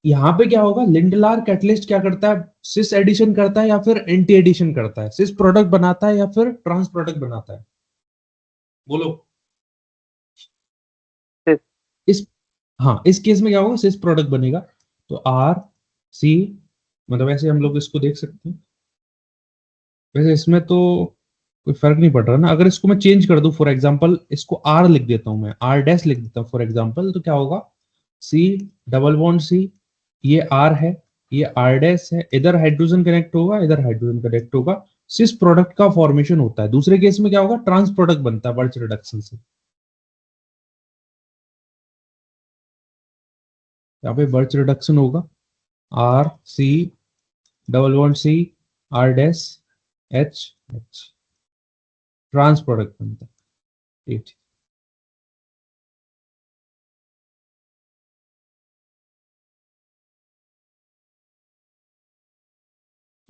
यहाँ पे क्या होगा, लिंडलार कैटलिस्ट क्या करता है, सिस एडिशन करता है या फिर एंटी एडिशन करता है, सिस प्रोडक्ट बनाता है या फिर ट्रांस प्रोडक्ट बनाता है, बोलो। cis, इस हाँ, इस केस में क्या होगा, सिस प्रोडक्ट बनेगा। तो आर सी, मतलब ऐसे हम लोग इसको देख सकते हैं। वैसे इसमें तो कोई फर्क नहीं पड़ रहा ना, अगर इसको मैं चेंज कर दूं, फॉर एग्जांपल इसको आर लिख देता हूं, मैं आर डैश लिख देता हूं फॉर एग्जांपल, तो क्या होगा, सी डबल बॉन्ड सी, ये आर है, ये आर डैश है, इधर हाइड्रोजन कनेक्ट होगा, इधर हाइड्रोजन कनेक्ट होगा, सिस प्रोडक्ट का फॉर्मेशन होता है। दूसरे केस में क्या होगा, ट्रांस प्रोडक्ट बनता है बर्च रिडक्शन से। यहाँ पे बर्च रिडक्शन होगा, R C double bond C R dash H H, trans product बनता है, ठीक।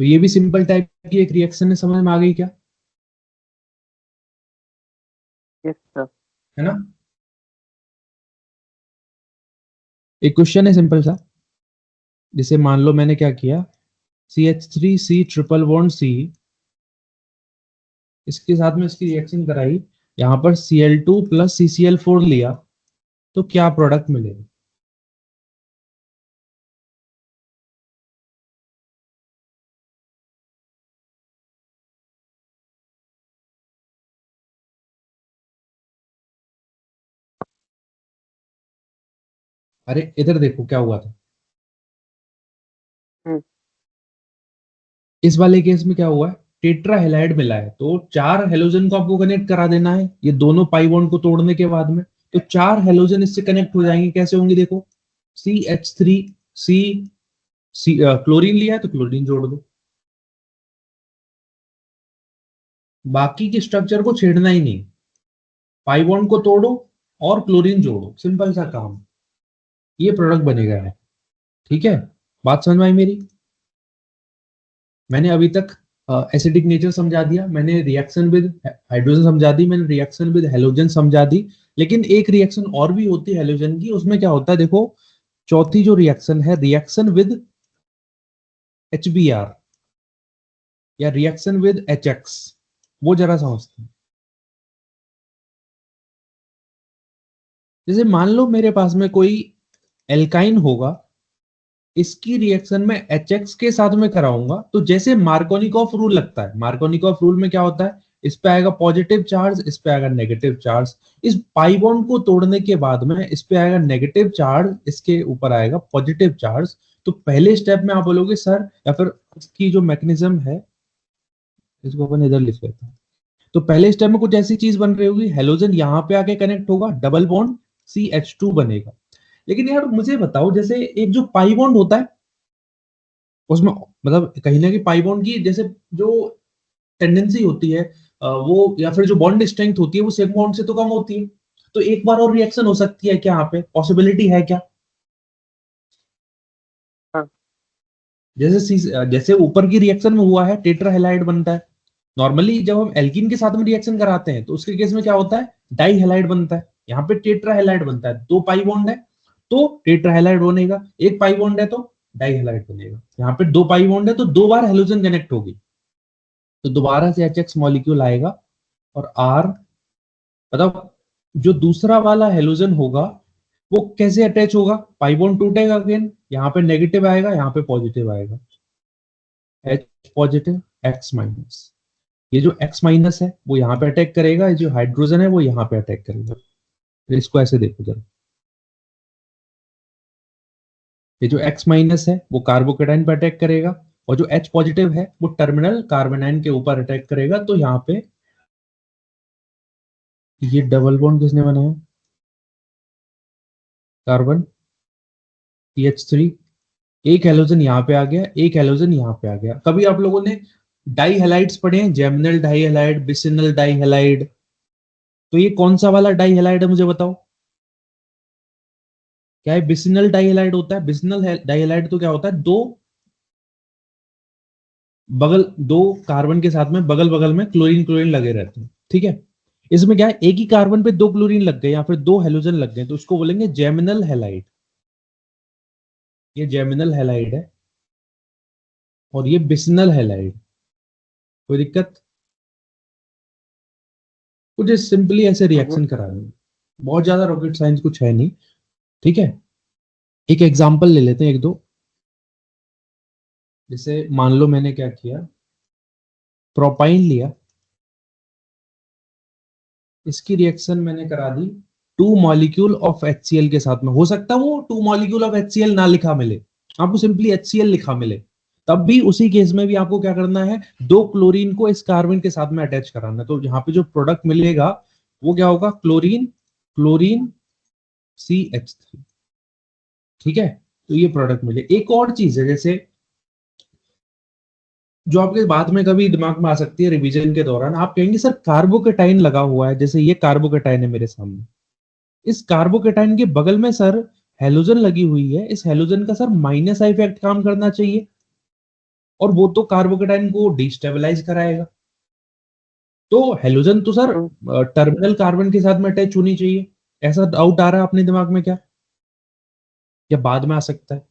तो ये भी सिंपल टाइप की एक रिएक्शन है, समझ में आ गई क्या, yes sir, है ना। एक क्वेश्चन है सिंपल सा, जैसे मान लो मैंने क्या किया, CH3C ट्रिपल बॉन्ड सी, इसके साथ में इसकी रिएक्शन कराई, यहाँ पर Cl2 प्लस CCl4 लिया, तो क्या प्रोडक्ट मिलेगा। अरे इधर देखो क्या हुआ था, हम्म, इस वाले केस में क्या हुआ है, टेट्रा हेलाइड मिला है, तो चार हेलोजन को आपको कनेक्ट करा देना है, ये दोनों पाई बॉन्ड को तोड़ने के बाद में, तो चार हेलोजन इससे कनेक्ट हो जाएंगे, कैसे होंगे देखो, CH3 सी सी क्लोरीन लिया है तो क्लोरीन जोड़ दो, बाकी के स्ट्रक्चर को छेड़ना ही नहीं, पाई बॉन्ड को तोड़ो और क्लोरीन जोड़ो, सिंपल सा काम, ये प्रोडक्ट बनेगा है, ठीक है। बात समझ में आई मेरी। मैंने अभी तक एसिडिक नेचर समझा दिया, मैंने रिएक्शन विद हाइड्रोजन समझा दी, मैंने रिएक्शन विद हेलोजन समझा दी, लेकिन एक रिएक्शन और भी होती है हेलोजन की, उसमें क्या होता है देखो, चौथी जो रिएक्शन है, रिएक्शन विद HBr या रिएक्शन विद HX, वो जरा समझते हैं। जैसे मान लो मेरे पास में कोई एल्काइन होगा, इसकी रिएक्शन में HX के साथ में कराऊंगा, तो जैसे मार्कोनिकॉफ रूल लगता है, मार्कोनिकॉफ रूल में क्या होता है, इस पे आएगा पॉजिटिव चार्ज, इस पे आएगा नेगेटिव चार्ज, इस पाई बॉन्ड को तोड़ने के बाद में इस पे आएगा नेगेटिव चार्ज, इसके ऊपर आएगा पॉजिटिव चार्ज। तो पहले स्टेप में आप बोलोगे सर, या फिर इसकी जो मैकेनिज्म है, इसको अपन इधर लिख लेते हैं, तो पहले स्टेप में कुछ ऐसी चीज बन रही होगी, हेलोजन यहाँ पे आके कनेक्ट होगा, डबल बॉन्ड CH2 बनेगा। लेकिन यार मुझे बताओ, जैसे एक जो पाई बॉन्ड होता है, उसमें मतलब कहीं ना कहीं पाई बॉन्ड की जैसे जो टेंडेंसी होती है, वो या फिर जो बॉन्ड स्ट्रेंथ होती है वो सेक बॉन्ड से तो कम होती है, तो एक बार और रिएक्शन हो सकती है क्या, यहाँ पे पॉसिबिलिटी है क्या। हाँ जैसे ऊपर की रिएक्शन में हुआ है, टेट्रा हेलाइड बनता है, नॉर्मली जब हम एल्कीन के साथ में रिएक्शन कराते हैं तो उसके केस में क्या होता है, डाई हेलाइड बनता है, यहाँ पे टेट्रा हेलाइड बनता है, दो पाई बॉन्ड है तो टेट्रा हेलाइड बनेगा, एक पाई बॉन्ड है तो डाई हेलाइड बनेगा, यहाँ पे दो पाई बॉन्ड है तो दो बार हेलोजन कनेक्ट होगी, तो दोबारा से HX मॉलिक्यूल आएगा, और R, मतलब जो दूसरा वाला हेलोजन होगा वो कैसे अटैच होगा, पाई बॉन्ड टूटेगा अगेन, यहाँ पे नेगेटिव आएगा, यहाँ पे पॉजिटिव आएगा, H पॉजिटिव X माइनस, ये जो X माइनस है वो यहाँ पे अटैक करेगा, ये जो हाइड्रोजन है वो यहाँ पे अटैक करेगा। तो इसको ऐसे देखो जरा, ये जो X माइनस है वो कार्बोकेटाइन पे अटैक करेगा, और जो H पॉजिटिव है वो टर्मिनल कार्बोनाइन के ऊपर अटैक करेगा, तो यहाँ पे ये डबल बॉन्ड किसने बनाया, कार्बन CH3, एक हेलोजन यहाँ पे आ गया, एक हेलोजन यहाँ पे आ गया। कभी आप लोगों ने डाई हेलाइड्स पढ़े हैं, geminal di halide, vicinal di halide, तो ये कौन सा वाला डाई हेलाइड है मुझे बताओ। क्या है बिसिनल डाई हेलाइड होता है? बिसिनल डाई हेलाइड तो क्या होता है, दो कार्बन के साथ में बगल बगल में क्लोरीन क्लोरीन लगे रहते हैं, ठीक है। इसमें क्या है, एक ही कार्बन पे दो क्लोरीन लग गए या फिर दो हेलोजन लग गए, तो उसको बोलेंगे जेमिनल हेलाइड। ये जेमिनल हेलाइड है और ये बिसिनल हेलाइड। कोई दिक्कत? मुझे सिंपली ऐसे रिएक्शन कराने हैं, बहुत ज्यादा रॉकेट साइंस कुछ है नहीं, ठीक है। एक एग्जांपल ले लेते हैं, एक दो। जैसे मान लो मैंने क्या किया, प्रोपाइन लिया, इसकी रिएक्शन मैंने करा दी 2 मॉलिक्यूल ऑफ HCl के साथ में। हो सकता है वो 2 मॉलिक्यूल ऑफ HCl ना लिखा मिले, आपको सिंपली HCl लिखा मिले, तब भी उसी केस में भी आपको क्या करना है, दो क्लोरीन को इस कार्बन के साथ में अटैच कराना है। तो यहाँ पे जो प्रोडक्ट मिलेगा वो क्या होगा, क्लोरीन क्लोरीन CH3, ठीक है। तो ये प्रोडक्ट मिले। एक और चीज है, जैसे जो आपके बाद में कभी दिमाग में आ सकती है रिवीजन के दौरान, आप कहेंगे सर कार्बोकेटाइन लगा हुआ है, जैसे ये कार्बोकेटाइन है मेरे सामने, इस कार्बोकेटाइन के बगल में सर हेलोजन लगी हुई है, इस हेलोजन का सर माइनस आई इफेक्ट काम करना चाहिए, और वो तो कार्बोकेटाइन को डिस्टेबलाइज कराएगा। तो हेलोजन तो सर टर्मिनल कार्बन के साथ में अटैच होनी चाहिए। ऐसा डाउट आ रहा है अपने दिमाग में क्या, या बाद में आ सकता है?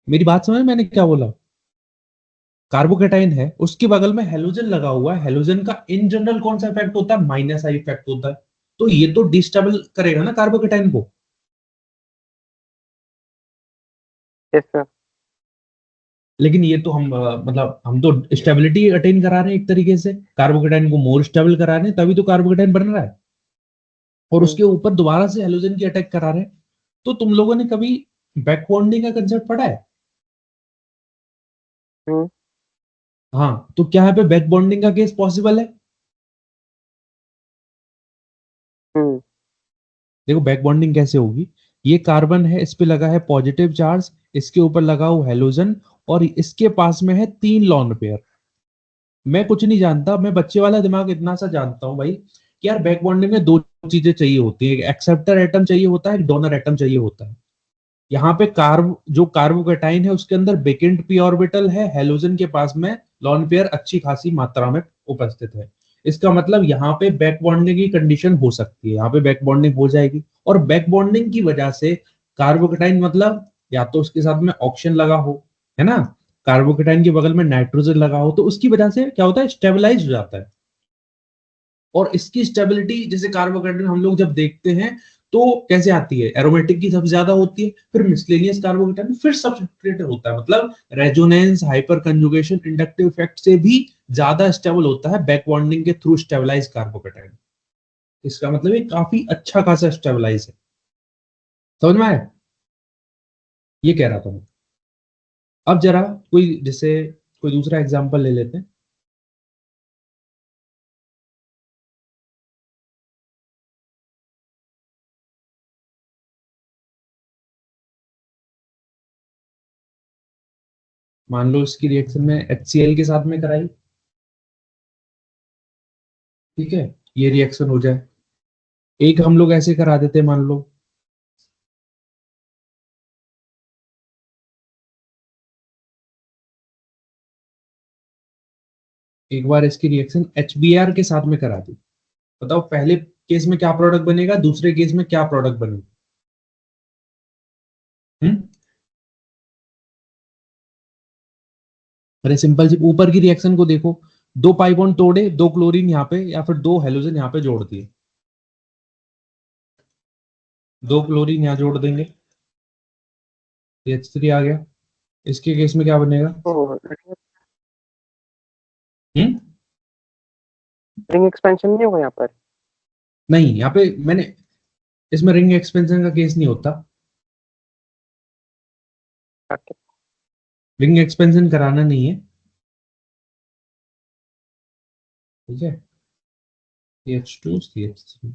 मेरी बात समझ में मैंने क्या बोला? कार्बोकेटाइन है, उसके बगल में हेलोजन लगा हुआ है, हेलोजन का इन जनरल कौन सा इफेक्ट होता है, माइनस आई इफेक्ट होता है। तो ये तो डिस्टेबल करेगा ना कार्बोकेटाइन को। Yes sir. लेकिन ये तो हम मतलब हम तो स्टेबिलिटी अटेन करा रहे हैं एक तरीके से, कार्बोकेटाइन को मोर स्टेबल करा रहे हैं, तभी तो कार्बोकेटाइन बन रहा है, और उसके ऊपर दोबारा से हेलोजन की अटैक करा रहे हैं। तो तुम लोगों ने कभी बैक बॉन्डिंग का कंसेप्ट पढ़ा है? हाँ, तो क्या यहाँ पे बैक बॉन्डिंग का केस पॉसिबल है? देखो बैक बॉन्डिंग कैसे होगी, ये कार्बन है, इस पे लगा है पॉजिटिव चार्ज, इसके ऊपर लगा हुआ हेलोजन, और इसके पास में है 3 लॉन पेयर। मैं कुछ नहीं जानता, मैं बच्चे वाला दिमाग इतना सा जानता हूं भाई, कि यार बैक बॉन्डिंग में दो चीजें चाहिए होती है, एक एक्सेप्टर एटम चाहिए होता है, एक डोनर एटम चाहिए होता है। यहाँ पे जो कार्बोकेटाइन है उसके अंदर वेकेंट पी ऑर्बिटल है, हेलोजन के पास में लॉन पेयर अच्छी खासी मात्रा में उपस्थित है। इसका मतलब यहाँ पे बैक बॉन्डिंग की कंडीशन हो सकती है, यहाँ पे बैक बॉन्डिंग हो जाएगी, और बैक बॉन्डिंग की वजह से कार्बोकेटाइन मतलब या तो उसके साथ में ऑक्सीजन लगा हो, है ना, कार्बोकेटाइन के बगल में नाइट्रोजन लगा हो, तो उसकी वजह से क्या होता है, स्टेबलाइज हो जाता है। और इसकी स्टेबिलिटी जैसे कार्बोकेटाइन हम लोग जब देखते हैं तो कैसे आती है, एरोमेटिक की सबसे ज्यादा होती है, फिर मिसलेनियस कार्बोकेटाइन, फिर सब्स्टिट्यूटेड होता है, मतलब resonance hyper conjugation inductive effect से भी ज्यादा स्टेबल होता है बैक बॉन्डिंग के थ्रू स्टेबलाइज कार्बोकेटाइन। इसका मतलब ये काफी अच्छा खासा स्टेबलाइज है। समझ में आया? ये कह रहा था मैं। अब जरा कोई जैसे कोई दूसरा एग्जांपल ले लेते हैं। मान लो इसकी रिएक्शन में HCl के साथ में कराई, ठीक है, ये रिएक्शन हो जाए। एक हम लोग ऐसे करा देते मान लो, एक बार इसकी रिएक्शन HBr के साथ में करा दी, बताओ पहले केस में क्या प्रोडक्ट बनेगा, दूसरे केस में क्या प्रोडक्ट बनेगा? हम्म? अरे सिंपल सी ऊपर की रिएक्शन को देखो, दो पाई बॉन्ड तोड़े, दो क्लोरीन यहाँ पे या फिर दो हेलोजन यहाँ पे जोड़ दिए, दो क्लोरीन यहाँ जोड़ देंगे, H3 आ गया। इसके केस में क्या बनेगा? हम्म? रिंग एक्सपेंशन नहीं होगा यहाँ पर? नहीं, यहाँ पे मैंने इसमें रिंग एक्सपेंशन का केस नहीं होता, रिंग एक्सपेंशन कराना नहीं है, ठीक है। CH2 CH3,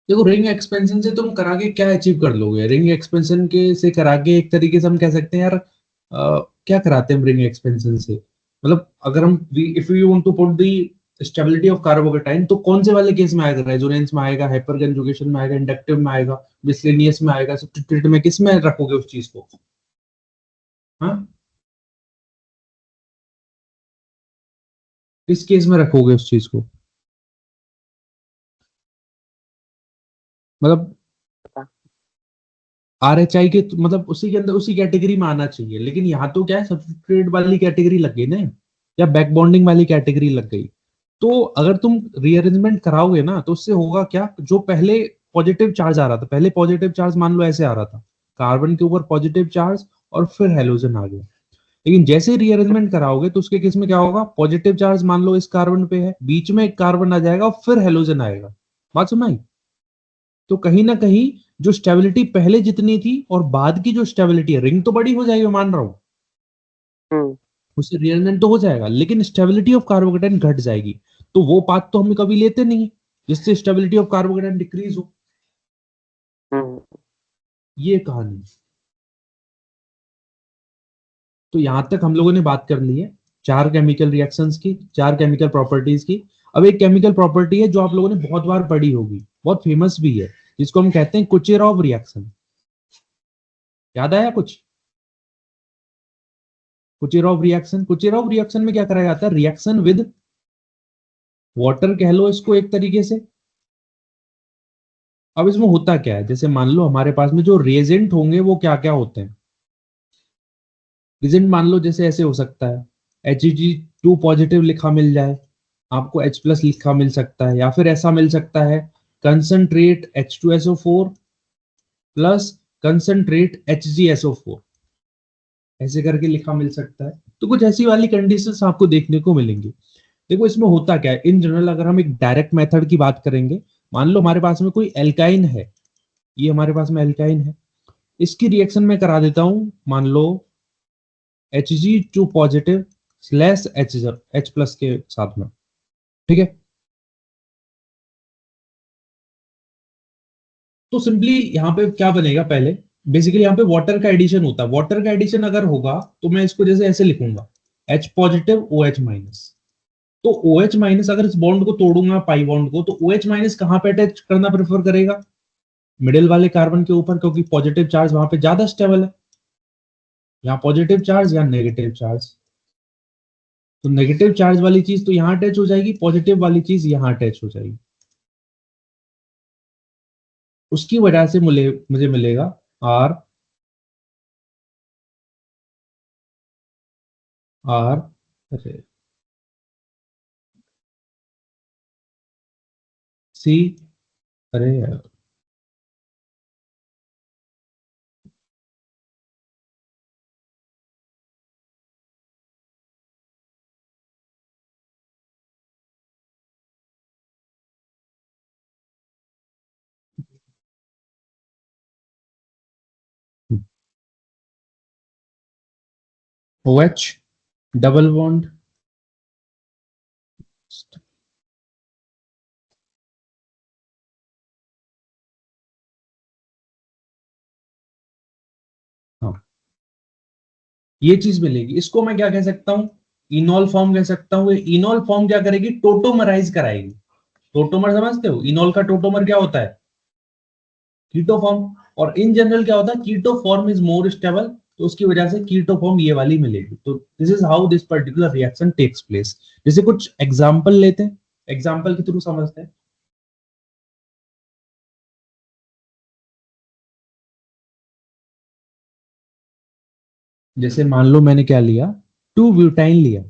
देखो रिंग एक्सपेंशन से तुम करा के क्या अचीव कर लोगे? रिंग एक्सपेंशन के से करा के एक तरीके से हम कह सकते हैं यार क्या कराते हैं हम रिंग एक्सपेंशन से? मतलब अगर हम if you want to put the stability of carbocation, तो कौन से वाले केस में आएगा? रेजोनेंस में आएगा, हाइपर कंजुगेशन में आएगा, इंडक्टिव में आएगा, मिसलेनियस में आएगा, सब्स्टिट्यूट में, किस में रखोगे उस चीज को? हाँ, किस केस में रखोगे उस चीज को? मतलब पता। आरएचआई के मतलब उसी के अंदर उसी कैटेगरी में आना चाहिए, लेकिन यहाँ तो क्या है, सब्सट्रेट वाली कैटेगरी लग गई ना, या बैक बॉन्डिंग वाली कैटेगरी लग गई। तो अगर तुम रीअरेंजमेंट कराओगे ना, तो उससे होगा क्या, जो पहले पॉजिटिव चार्ज आ रहा था, पहले पॉजिटिव चार्ज मान लो ऐसे आ रहा था, कार्बन के ऊपर पॉजिटिव चार्ज और फिर हेलोजन आ गया। लेकिन जैसे रीअरेंजमेंट कराओगे तो उसके केस में क्या होगा, पॉजिटिव चार्ज मान लो इस कार्बन पे है, बीच में एक कार्बन आ जाएगा और फिर हेलोजन आएगा। बात सुनाई? तो कहीं ना कहीं जो स्टेबिलिटी पहले जितनी थी और बाद की जो स्टेबिलिटी है, रिंग तो बड़ी हो जाएगी, मैं मान रहा हूं, हम्म। उससे रिअरेंजमेंट तो हो जाएगा, लेकिन स्टेबिलिटी ऑफ कार्बोकेटाइन घट जाएगी। तो वो पाथ तो हम कभी लेते नहीं, जिससे स्टेबिलिटी ऑफ कार्बोकेटाइन डिक्रीज हो। हम्म। ये कहानी। तो यहां तक हम लोगों ने बात कर ली है चार केमिकल रिएक्शंस की, चार केमिकल प्रॉपर्टीज की। अब एक केमिकल प्रॉपर्टी है जो आप लोगों ने बहुत बार पढ़ी होगी, बहुत फेमस भी है, जिसको हम कहते हैं कुचेरॉव रिएक्शन। याद आया कुछ? कुचेरॉव रिएक्शन, कुचेरॉव रिएक्शन में क्या करा जाता है, रिएक्शन विद वाटर कह लो इसको एक तरीके से। अब इसमें होता क्या है, जैसे मान लो हमारे पास में जो रिएजेंट होंगे वो क्या क्या होते हैं। रिएजेंट मान लो जैसे ऐसे हो सकता है, Hg2 पॉजिटिव लिखा मिल जाए, आपको H प्लस लिखा मिल सकता है, या फिर ऐसा मिल सकता है concentrate H2SO4 plus concentrate HgSO4, ऐसे करके लिखा मिल सकता है। तो कुछ ऐसी वाली कंडीशंस आपको देखने को मिलेंगी। देखो इसमें होता क्या है, इन जनरल अगर हम एक डायरेक्ट मेथड की बात करेंगे, मान लो हमारे पास में कोई एल्काइन है, ये हमारे पास में एल्काइन है, इसकी रिएक्शन में करा देता हूं, मान लो Hg2 positive slash H plus के साथ में, ठीक है। तो सिंपली यहाँ पे क्या बनेगा, पहले बेसिकली यहाँ पे वाटर का एडिशन होता है। वाटर का एडिशन अगर होगा तो मैं इसको जैसे ऐसे लिखूंगा, H पॉजिटिव OH माइनस। तो OH माइनस अगर इस बॉन्ड को तोड़ूंगा पाई बॉन्ड को, तो OH माइनस कहां पे अटैच करना प्रेफर करेगा, मिडिल वाले कार्बन के ऊपर, क्योंकि पॉजिटिव चार्ज वहां पे ज्यादा स्टेबल है, यहाँ पॉजिटिव चार्ज या नेगेटिव चार्ज। तो नेगेटिव चार्ज वाली चीज तो यहाँ अटैच हो जाएगी, पॉजिटिव वाली चीज यहाँ अटैच हो जाएगी। उसकी वजह से मुझे मिलेगा आर, आर, अरे सी, अरे यार, OH डबल बॉन्ड, हाँ ये चीज मिलेगी। इसको मैं क्या कह सकता हूँ, इनॉल फॉर्म कह सकता हूँ। इनॉल फॉर्म क्या करेगी, टोटोमराइज कराएगी। टोटोमर समझते हो, इनॉल का टोटोमर क्या होता है, कीटो फॉर्म। और इन जनरल क्या होता है, keto form is more stable, तो उसकी वजह से कीटो फॉर्म ये वाली मिलेगी। तो this is how this particular reaction takes place. जैसे कुछ एग्जांपल लेते हैं, एग्जांपल के थ्रू समझते हैं। जैसे मान लो मैंने क्या लिया, 2 ब्यूटाइन लिया,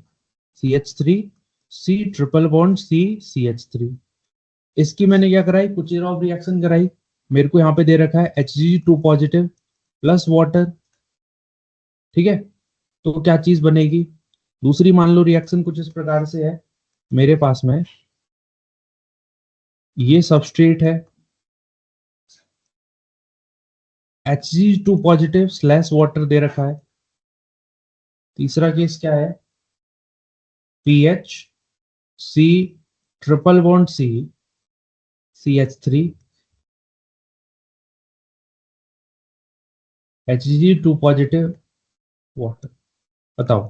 CH3, C triple bond CH3। इसकी मैंने क्या कराई, कुचेरॉव रिएक्शन कराई। मेरे को यहाँ पे दे रखा है Hg2 पॉजिटिव प्लस वाटर, ठीक है। तो क्या चीज बनेगी, दूसरी मान लो रिएक्शन कुछ इस प्रकार से है, मेरे पास में ये सबस्ट्रेट है Hg2 पॉजिटिव स्लैश वाटर दे रखा है। तीसरा केस क्या है, PH, C triple bond CH3, Hg2 positive water. बताओ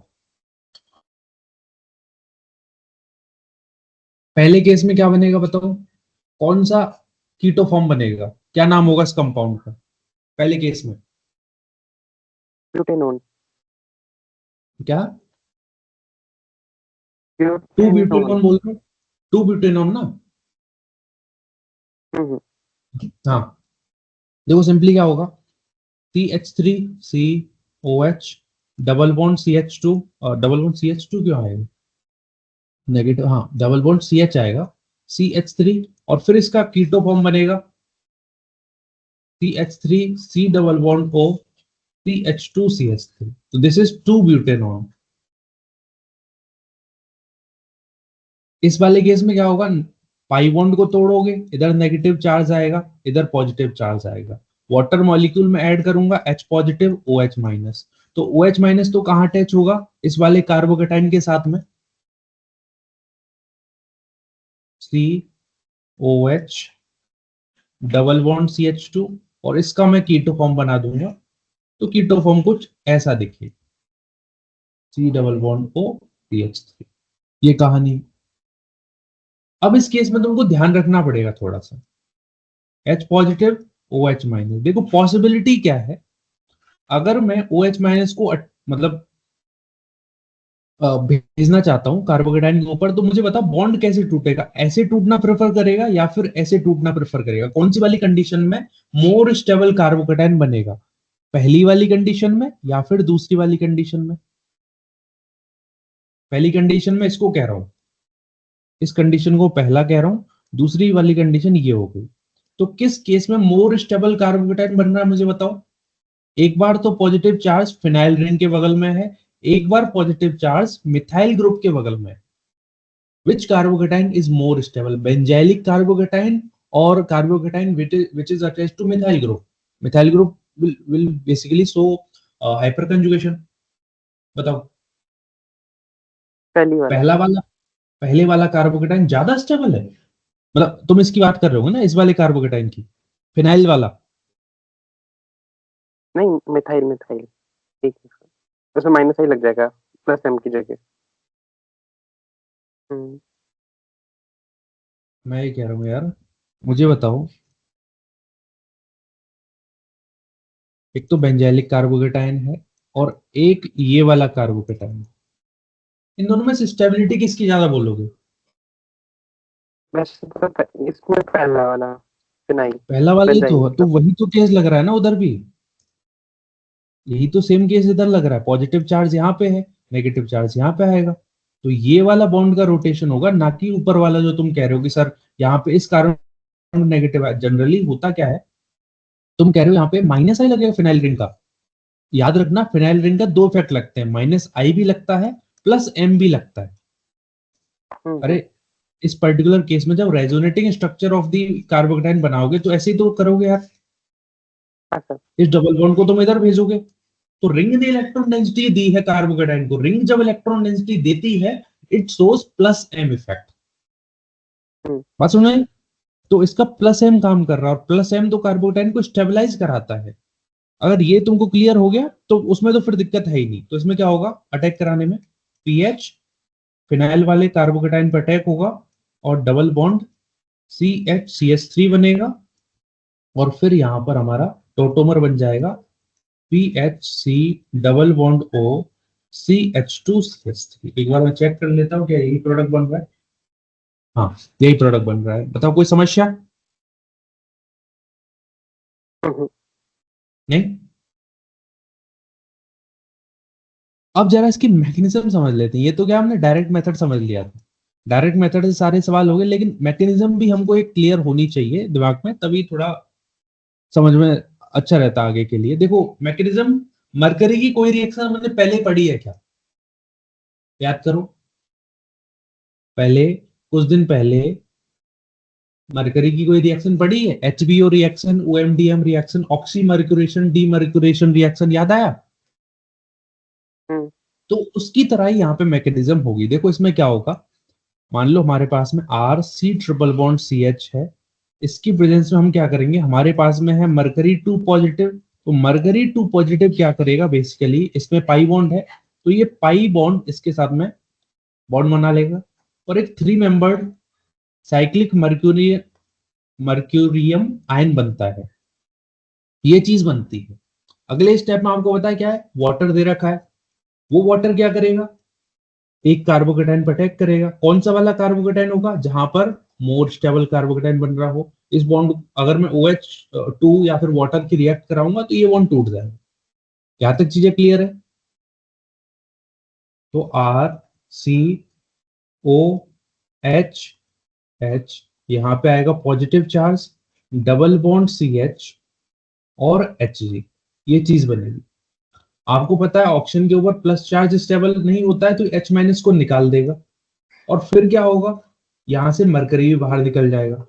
पहले केस में क्या बनेगा, बताओ कौन सा कीटो फॉर्म बनेगा, क्या नाम होगा इस कंपाउंड का पहले केस में? ब्यूटेनॉन। क्या? To butanone. ब्यूटेनॉन बोल रहे हो? टू ब्यूटेनॉन ना? हम्म। हाँ, देखो सिंपली क्या होगा, CH3 COH double bond CH2, और डबल बॉन्ड CH2 क्यों आएगा नेगेटिव, हाँ डबल बॉन्ड CH आएगा, CH3, और फिर इसका कीटो फॉर्म बनेगा CH3 C double bond O CH2 CH3, तो दिस इज 2 ब्यूटेनॉन। इस वाले केस में क्या होगा, पाई बॉन्ड को तोड़ोगे, इधर नेगेटिव चार्ज आएगा, इधर पॉजिटिव चार्ज आएगा, वाटर मॉलिक्यूल में ऐड करूंगा H पॉजिटिव OH माइनस, तो OH माइनस तो कहां अटैच होगा, इस वाले कार्बोकेटाइन के साथ में, COH डबल बॉन्ड CH2, और इसका मैं कीटो फॉर्म बना दूंगा, तो कीटो फॉर्म कुछ ऐसा दिखे, C double bond O CH3, ये कहानी। अब इस केस में तुमको ध्यान रखना पड़ेगा थोड़ा सा, H पॉजिटिव OH माइनस, देखो पॉसिबिलिटी क्या है, अगर मैं OH माइनस को मतलब भेजना चाहता हूं कार्बोकेटाइन के ऊपर, तो मुझे बता बॉन्ड कैसे टूटेगा, ऐसे टूटना प्रेफर करेगा या फिर ऐसे टूटना प्रेफर करेगा, कौन सी वाली कंडीशन में मोर स्टेबल कार्बोकेटाइन बनेगा, पहली वाली कंडीशन में या फिर दूसरी वाली कंडीशन में? पहली कंडीशन में इसको कह रहा हूं, इस कंडीशन को पहला कह रहा हूं, दूसरी वाली कंडीशन ये हो गई। तो किस केस में मोर स्टेबल कार्बोकेटाइन बन रहा है मुझे बताओ। एक बार तो पॉजिटिव चार्ज फिनाइल रिंग के बगल में है, एक बार पॉजिटिव चार्ज मिथाइल ग्रुप के बगल में है। Which carbocation is more stable, benzylic carbocation or carbocation which is attached to methyl group? Methyl group will basically show hyperconjugation। बताओ पहली वाला। पहला वाला, पहले वाला कार्बोकेटाइन ज्यादा स्टेबल है, मतलब तुम इसकी बात कर रहे हो ना, इस वाले कार्बोकेटाइन की, फिनाइल वाला? नहीं, मिथाइल मिथाइल ठीक है, उसमें माइनस ही लग जाएगा प्लस एम की जगह। हम्म। मैं ये कह रहा हूँ यार, मुझे बताओ, एक तो बेंजाइलिक कार्बोकेटाइन है और एक ये वाला कार्बोकेटाइन है, इन दोनों में से स्टेबिलिटी किसकी ज्यादा बोलोगे? वैसे तो इसमें पहला वाला फिनाइल पहला वाला ही बेंजाइल तो वही तो केस लग रहा है ना उधर भी, यही तो सेम केस इधर लग रहा है, पॉजिटिव चार्ज यहाँ पे है, नेगेटिव चार्ज यहाँ पे आएगा, तो ये वाला बॉन्ड का रोटेशन होगा, ना कि ऊपर वाला जो तुम कह रहे हो कि सर यहाँ पे इस कारण नेगेटिव है। जनरली होता क्या है, तुम कह रहे हो यहाँ पे माइनस आई लगेगा फिनाइल रिंग का, याद रखना फिनाइल रिंग का दो इफेक्ट लगते हैं, माइनस आई भी लगता है प्लस एम भी लगता है। अरे इस पर्टिकुलर केस में जब resonating structure of the carbocation बनाओगे तो ऐसे ही तो करोगे यार, इस डबल बॉन्ड को तुम इधर भेजोगे, तो रिंग ने इलेक्ट्रॉन डेंसिटी दी है कार्बोकेटाइन को, रिंग जब इलेक्ट्रॉन डेंसिटी देती है it shows plus M effect. बात सुनो, तो इसका प्लस एम काम कर रहा है, और प्लस एम तो कार्बोकेटाइन को स्टेबलाइज कराता है। अगर ये तुमको क्लियर हो गया तो उसमें तो फिर दिक्कत है ही नहीं, तो इसमें क्या होगा अटैक कराने में, पीएच फिनाइल वाले कार्बोकेटाइन पर अटैक होगा और डबल बॉन्ड CH CH3 बनेगा, और फिर यहां पर हमारा टोटोमर बन जाएगा PHC double bond O CH2 CH3। एक बार मैं चेक कर लेता हूँ क्या यही प्रोडक्ट बन रहा है, हाँ यही प्रोडक्ट बन रहा है। बताओ कोई समस्या? नहीं? अब जरा इसकी मैकेनिज्म समझ लेते हैं, ये तो क्या हमने डायरेक्ट मेथड समझ लिया था, डायरेक्ट मेथड से सारे सवाल हो गए, लेकिन मैकेनिज्म भी हमको एक क्लियर होनी चाहिए दिमाग में, तभी थोड़ा समझ में अच्छा रहता आगे के लिए। देखो मैकेनिज्म, मरकरी की कोई रिएक्शन हमने पहले पढ़ी है क्या, याद करो, पहले कुछ दिन पहले मरकरी की कोई रिएक्शन पढ़ी है, HBO reaction, OMDM reaction, oxy mercuration D mercuration reaction, याद आया? तो उसकी तरह ही यहाँ पे मैकेनिज्म होगी। देखो इसमें क्या होगा, मान लो हमारे पास में RC ट्रिपल बॉन्ड CH है, इसकी प्रेजेंस में हम क्या करेंगे, हमारे पास में है मरकरी 2 पॉजिटिव तो मरकरी 2 पॉजिटिव क्या करेगा, बेसिकली इसमें पाई बॉन्ड है, तो ये पाई बॉन्ड इसके साथ में बॉन्ड बना लेगा और एक 3 मेंबर्ड साइक्लिक मर्क्यूरियम आयन बनता है, ये चीज बनती है। अगले स्टेप में आपको पता है क्या है, वाटर दे रखा है, वो वाटर क्या करेगा, एक कार्बोकेटाइन पर अटैक करेगा। कौन सा वाला कार्बोकेटाइन होगा, जहां पर मोर स्टेबल कार्बोकेटाइन बन रहा हो। इस बॉन्ड अगर मैं OH2 या फिर वाटर की रिएक्ट कराऊंगा तो ये बॉन्ड टूट जाएगा। यहां तक चीजें क्लियर है? तो RCOH, यहां पे आएगा positive charge, double bond CH और Hg, ये चीज बनेगी। आपको पता है ऑप्शन के ऊपर प्लस चार्ज स्टेबल नहीं होता है तो H- को निकाल देगा और फिर क्या होगा, यहां से मरकरी भी बाहर निकल जाएगा।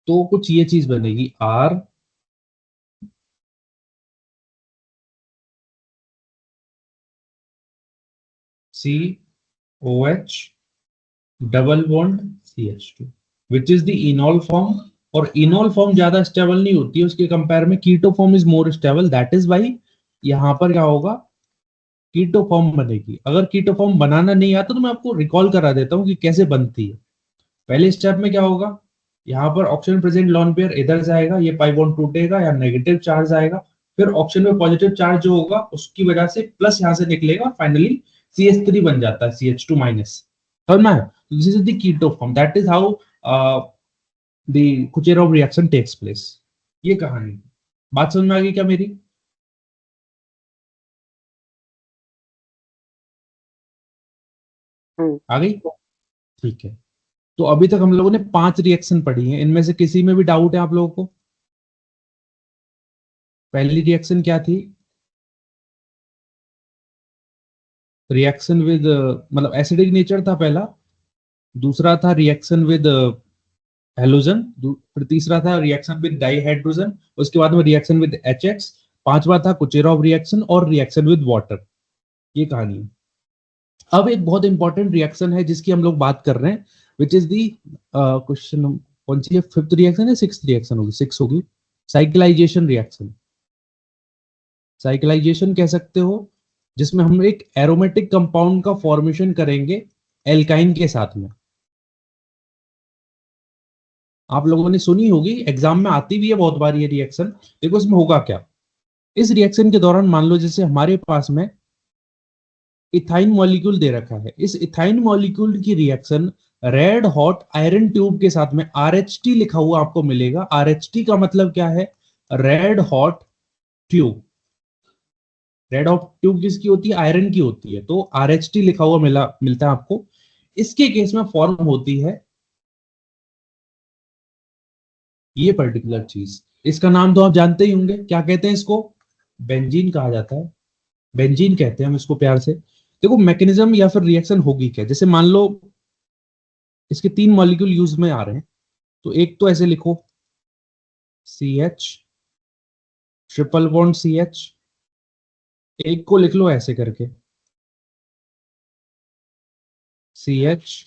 तो कुछ ये चीज बनेगी, RCOH double bond CH2 which is the इनॉल form. और इनॉल फॉर्म ज्यादा स्टेबल नहीं होती है उसके कंपेयर में, keto form is more stable, that is why यहां पर क्या होगा, कीटो फॉर्म बनेगी। अगर कीटो फॉर्म बनाना नहीं आता तो मैं आपको रिकॉल करा देता हूं कि कैसे बनती है। पहले स्टेप में क्या होगा, यहाँ पर ऑक्सीजन प्रेजेंट लोन पेयर इधर जाएगा, ये पाई बॉन्ड टूटेगा या नेगेटिव चार्ज आएगा, फिर ऑक्सीजन में पॉजिटिव चार्ज जो होगा उसकी वजह से प्लस यहाँ से निकलेगा और फाइनली CH3 बन जाता है, CH2 माइनस। समझ में आया? This is the keto form, that is how the Kucherov reaction takes place. ये कहानी, बात समझ में आ गई क्या मेरी? आ गई? ठीक है। तो अभी तक हम लोगों ने 5 रिएक्शन पढ़ी हैं, इनमें से किसी में भी डाउट है आप लोगों को? पहली रिएक्शन क्या थी, रिएक्शन विद मतलब एसिडिक नेचर था पहला, दूसरा था रिएक्शन विद हेलोजन, फिर तीसरा था रिएक्शन विद डाइहाइड्रोजन, उसके बाद में रिएक्शन विद HX, पांचवा था कुचेरोव रिएक्शन और रिएक्शन विद वाटर। ये कहानी है। अब एक बहुत इंपॉर्टेंट रिएक्शन है जिसकी हम लोग बात कर रहे हैं, विच इज दी क्वेश्चन, कौन सी है, 5th रिएक्शन है, 6th रिएक्शन होगी, 6 होगी, साइक्लाइजेशन रिएक्शन। साइक्लाइजेशन कह सकते हो, जिसमें हम एक एरोमेटिक कंपाउंड का फॉर्मेशन करेंगे एल्काइन के साथ में। आप लोगों ने सुनी होगी, एग्जाम में आती भी है बहुत बार ये रिएक्शन। देखो इसमें होगा क्या, इस रिएक्शन के दौरान मान लो जैसे हमारे पास में इथाइन मॉलिक्यूल दे रखा है, इस इथाइन मॉलिक्यूल की reaction red hot iron tube के साथ में RH लिखा हुआ आपको मिलेगा। RH का मतलब क्या है, red hot tube. Red hot tube किसकी होती है, आयरन की होती है, तो RH लिखा हुआ मिलता है आपको। इसके केस में फॉर्म होती है ये पर्टिकुलर चीज, इसका नाम तो आप जानते ही होंगे, क्या कहते हैं इसको, बेंजीन कहा जाता है, बेंजीन कहते हैं हम इसको प्यार से। देखो मैकेनिज्म या फिर रिएक्शन होगी क्या, जैसे मान लो इसके 3 मॉलिक्यूल यूज में आ रहे हैं, तो एक तो ऐसे लिखो CH ट्रिपल बॉन्ड CH, एक को लिख लो ऐसे करके CH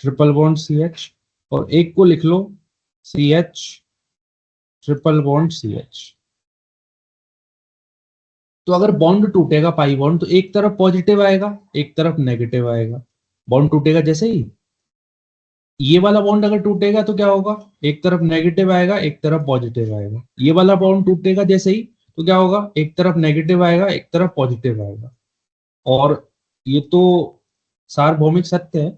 ट्रिपल बॉन्ड CH, और एक को लिख लो CH ट्रिपल बॉन्ड CH। तो अगर बॉन्ड टूटेगा पाई बॉन्ड, तो एक तरफ पॉजिटिव आएगा एक तरफ नेगेटिव आएगा। बॉन्ड टूटेगा जैसे ही, ये वाला बॉन्ड अगर टूटेगा तो क्या होगा, एक तरफ नेगेटिव आएगा एक तरफ पॉजिटिव आएगा। ये वाला बॉन्ड टूटेगा जैसे ही, तो क्या होगा, एक तरफ नेगेटिव आएगा एक तरफ पॉजिटिव आएगा। और ये तो सार्वभौमिक सत्य है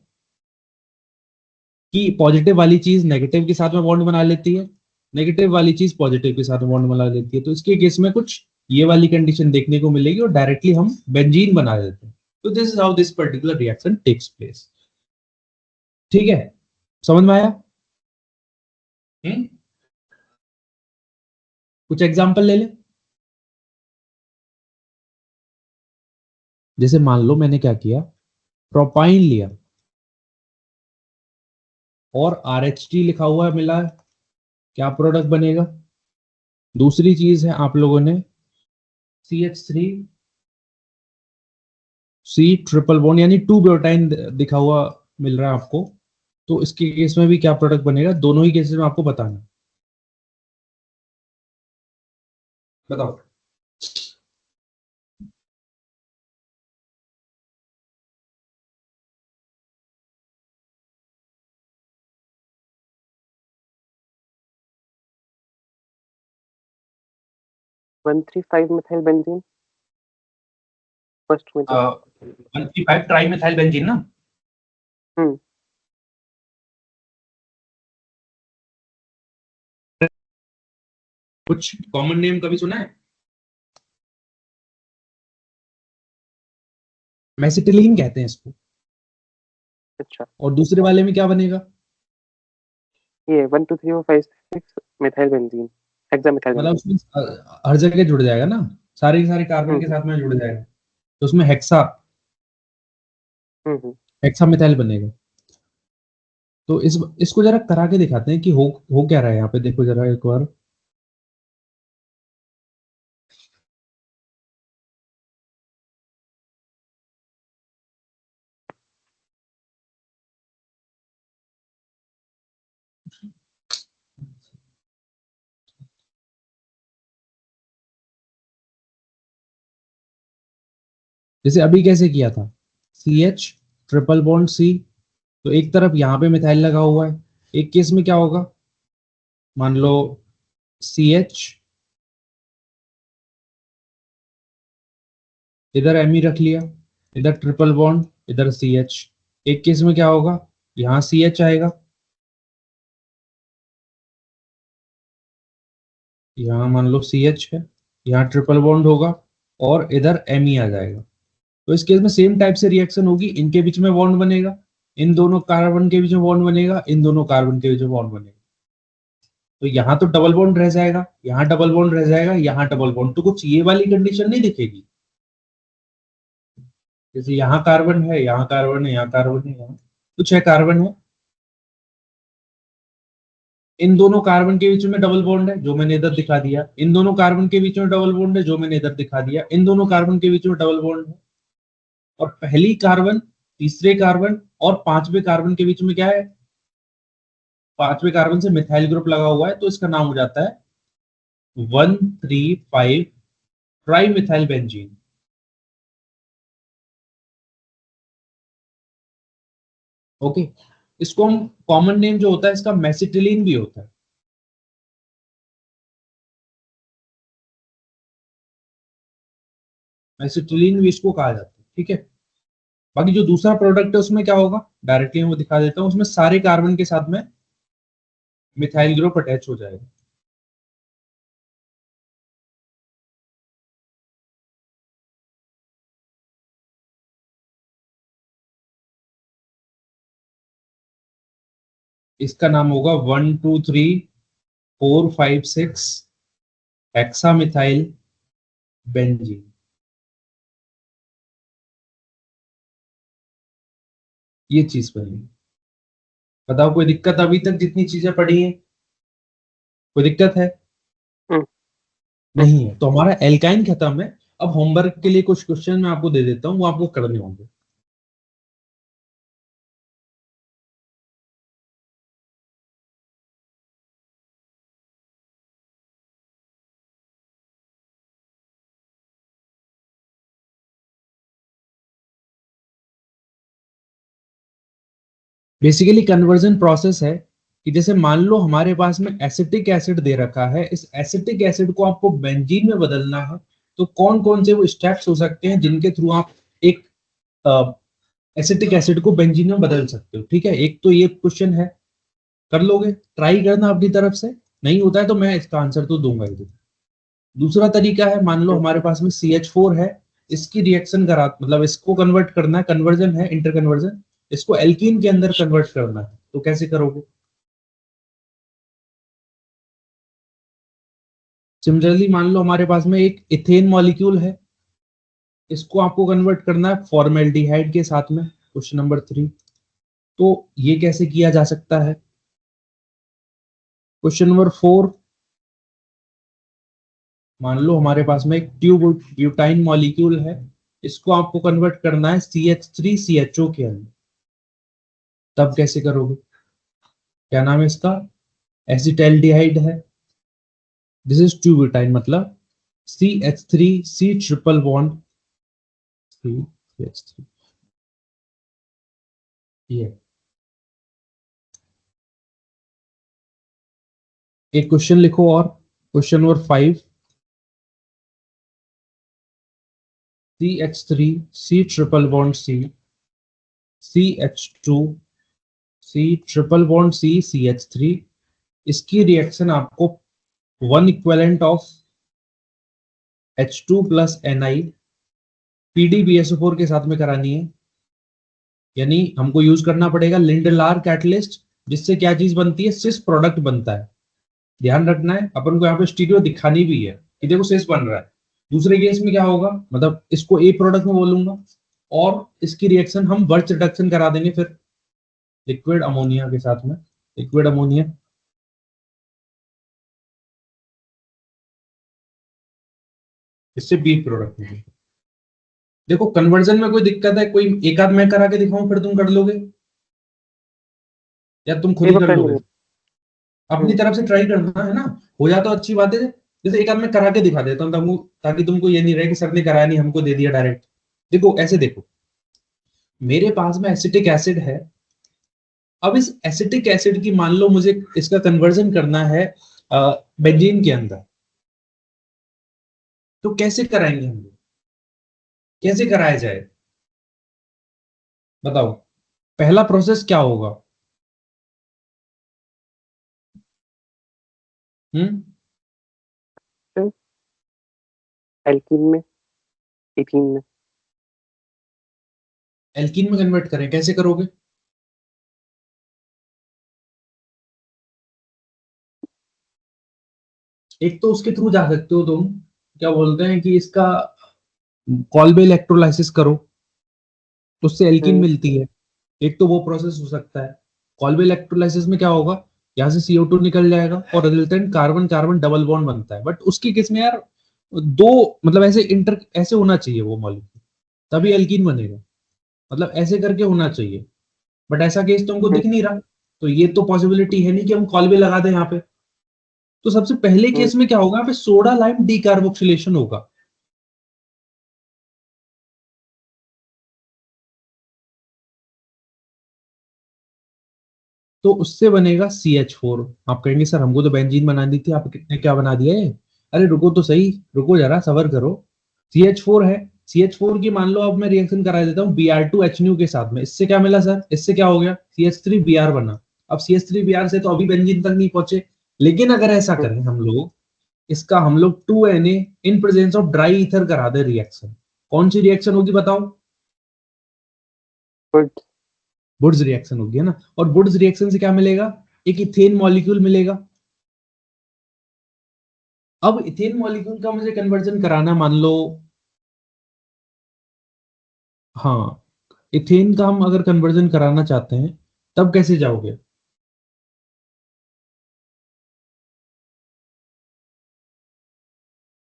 कि पॉजिटिव वाली चीज नेगेटिव के साथ में बॉन्ड बना लेती है, नेगेटिव वाली चीज पॉजिटिव के साथ में बॉन्ड बना लेती है। तो इसके केस में कुछ ये वाली कंडीशन देखने को मिलेगी और डायरेक्टली हम बेंजीन बना देते हैं। तो this is how this particular reaction takes place. ठीक है, समझ में आया? कुछ एग्जांपल ले ले, जैसे मान लो मैंने क्या किया, प्रोपाइन लिया और RH लिखा हुआ है मिला है, क्या प्रोडक्ट बनेगा। दूसरी चीज है आप लोगों ने CH3 C ट्रिपल बॉन्ड यानी 2 ब्यूटाइन दिखा हुआ मिल रहा है आपको, तो इसके केस में भी क्या प्रोडक्ट बनेगा, दोनों ही केसेस में आपको बताना। बताओ। One three five methyl benzene first में तो 135 ट्राई मिथाइल बेंजीन ना। हम्म कुछ कॉमन नेम कभी सुना है? मेसिटिलीन कहते हैं इसको। अच्छा और दूसरे वाले में क्या बनेगा? ये 1 2 3 4 5 6 मिथाइल बेंजीन हेक्सामिथाइल मतलब बेंजीन। उसमें हर जगह जुड़ जाएगा ना, सारे के सारे कार्बन के हम्म साथ में जुड़ जाएगा, तो उसमें हेक्सा हम्म। हेक्सा मिथाइल बनेगा। तो इसको जरा करा के दिखाते हैं कि हो क्या रहा है यहाँ पे, देखो जरा एक बार। जैसे अभी कैसे किया था, CH ट्रिपल बॉन्ड C, तो एक तरफ यहाँ पे मिथाइल लगा हुआ है। एक केस में क्या होगा, मान लो CH इधर Me रख लिया, इधर ट्रिपल बॉन्ड, इधर CH। एक केस में क्या होगा, यहाँ CH आएगा, यहाँ मान लो CH है, यहाँ ट्रिपल बॉन्ड होगा, और इधर Me आ जाएगा। तो इस केस में सेम टाइप से रिएक्शन होगी, इनके बीच में बॉन्ड बनेगा, इन दोनों कार्बन के बीच में बॉन्ड बनेगा, इन दोनों कार्बन के बीच में बॉन्ड बनेगा। तो यहाँ तो डबल बॉन्ड रह जाएगा, यहाँ डबल बॉन्ड रह जाएगा, यहाँ डबल बॉन्ड, तो कुछ ये वाली कंडीशन नहीं दिखेगी। जैसे यहाँ कार्बन है, यहाँ कार्बन है, यहाँ कार्बन है, यहाँ कुछ है कार्बन है, इन दोनों कार्बन के बीच में डबल बॉन्ड है जो मैंने इधर दिखा दिया, इन दोनों कार्बन के बीच में डबल बॉन्ड है जो मैंने इधर दिखा दिया, इन दोनों कार्बन के बीच में डबल बॉन्ड है, और पहली कार्बन, तीसरे कार्बन और पांचवें कार्बन के बीच में क्या है, पांचवें कार्बन से मिथाइल ग्रुप लगा हुआ है, तो इसका नाम हो जाता है 135 ट्राई मिथाइल बेंजीन। ओके, इसको हम कॉमन नेम जो होता है इसका मेसिटिलीन भी होता है। मेसिटिलीन भी इसको कहा जाता है, ठीक है। बाकी जो दूसरा प्रोडक्ट है उसमें क्या होगा, डायरेक्टली मैं वो दिखा देता हूँ, उसमें सारे कार्बन के साथ में मिथाइल ग्रुप अटैच हो जाएगा। इसका नाम होगा 1 2 3 4 5 6 हेक्सा मिथाइल बेंजीन। ये चीज बनी। बताओ कोई दिक्कत अभी तक जितनी चीजें पढ़ी हैं, कोई दिक्कत है? हम्म नहीं है, तो हमारा एल्काइन खत्म है। अब होमवर्क के लिए कुछ क्वेश्चन मैं आपको दे देता हूँ, वो आपको करने होंगे। बेसिकली कन्वर्जन प्रोसेस है कि जैसे मान लो हमारे पास में एसिटिक एसिड दे रखा है, इस एसिटिक एसिड को आपको बेंजीन में बदलना है, तो कौन कौन से वो स्टेप्स हो सकते हैं जिनके थ्रू आप एक एसिटिक एसिड को बेंजीन में बदल सकते हो, ठीक है। एक तो ये क्वेश्चन है, कर लोगे, ट्राई करना अपनी तरफ से, नहीं होता है तो मैं इसका आंसर तो दूंगा ही दूंगा। दूसरा तरीका है, मान लो हमारे पास में CH4 है, इसकी रिएक्शन करा, मतलब इसको कन्वर्ट करना है, कन्वर्जन है, इंटर कन्वर्जन, इसको एल्कीन के अंदर कन्वर्ट करना है, तो कैसे करोगे? सिमिलरली मान लो हमारे पास में एक इथेन मॉलिक्यूल है, इसको आपको कन्वर्ट करना है फॉर्मेल्डिहाइड के साथ में, क्वेश्चन नंबर 3। तो ये कैसे किया जा सकता है? क्वेश्चन नंबर 4, मान लो हमारे पास में एक ट्यूब ब्यूटाइन मॉलिक्यूल है, इसको आपको कन्वर्ट करना है CH3CHO के अंदर, तब कैसे करोगे? क्या नाम है इसका? एसिटाल्डिहाइड है, दिस इज ट्यूब ब्यूटाइन, मतलब CH3 C triple bond CH3 ये एक क्वेश्चन लिखो और question number 5 CH3 C triple bond CH2 C triple bond CH3 इसकी रिएक्शन आपको 1 equivalent of H2 plus Ni PdBSO4 के साथ में करानी है। यानी हमको यूज करना पड़ेगा लिंडलार कैटलिस्ट, जिससे क्या चीज बनती है, सिस प्रोडक्ट बनता है। ध्यान रखना है, अपन को यहाँ पे स्टीरियो दिखानी भी है कि देखो सिस बन रहा है। दूसरे केस में क्या होगा, मतलब इसको ए प्रोडक्ट में बोलूंगा और इसकी रिएक्शन हम बर्च रिडक्शन करा देंगे फिर लिक्विड अमोनिया के साथ में, लिक्विड अमोनिया। इससे बी प्रोडक्ट में देखो कन्वर्जन में कोई दिक्कत है, कोई एक आध मैं करा के दिखाऊं फिर तुम कर लोगे या तुम खुद ही कर लोगे? अपनी तरफ से ट्राई करना है ना, हो जाता तो अच्छी बात है। जैसे एक आध मैं करा के दिखा देता हूँ ताकि तुमको ये नहीं रहे कि सर ने कराया नहीं हमको दे दिया डायरेक्ट। देखो ऐसे देखो, मेरे पास में एसिटिक एसिड है। अब इस एसिटिक एसिड की मान लो मुझे इसका कन्वर्जन करना है बेंजीन के अंदर, तो कैसे कराएंगे हम लोग, कैसे कराया जाए बताओ? पहला प्रोसेस क्या होगा? एल्कीन में एथीन में एल्कीन में कन्वर्ट करें, कैसे करोगे? एक तो उसके थ्रू जा सकते हो तुम, क्या बोलते हैं कि इसका कॉल्बे इलेक्ट्रोलाइसिस करो तो उससे एल्कीन मिलती है। एक तो वो प्रोसेस हो सकता है। कॉल्बे इलेक्ट्रोलाइसिस में क्या होगा, यहाँ से CO2 निकल जाएगा और resultant carbon carbon double bond बनता है। बट उसकी केस में यार दो, मतलब ऐसे होना चाहिए वो मॉलिक्यूल, तभी एल्कीन बनेगा। मतलब ऐसे करके होना चाहिए, बट ऐसा केस तो हमको दिख नहीं रहा। तो ये तो पॉसिबिलिटी है नहीं कि हम कॉल्बे लगा दें यहाँ पे। तो सबसे पहले केस में क्या होगा, यहाँ पे सोडा लाइम डीकार्बोक्सिलेशन होगा। तो उससे बनेगा CH4। आप कहेंगे सर हमको तो बेंजीन बनानी थी, आपने क्या बना दिया है? अरे रुको तो सही, रुको जरा सबर करो। CH4 है, CH4 की मान लो अब मैं रिएक्शन करा देता हूँ Br2HNu के साथ में। इससे क्या मिला सर, इससे क्या हो गया, CH3Br बना। अब CH3Br से तो अभी बेंजीन तक नहीं पहुंचे, लेकिन अगर ऐसा करें हम लोग, इसका हम लोग 2Na in presence of dry ether करा दे रिएक्शन, कौन सी रिएक्शन होगी बताओ? वुड्स रिएक्शन होगी है ना। और वुड्स रिएक्शन से क्या मिलेगा, एक इथेन मॉलिक्यूल मिलेगा। अब इथेन मॉलिक्यूल का मुझे कन्वर्जन कराना, मान लो हाँ, इथेन का हम अगर कन्वर्जन कराना चाहते हैं तब कैसे जाओगे?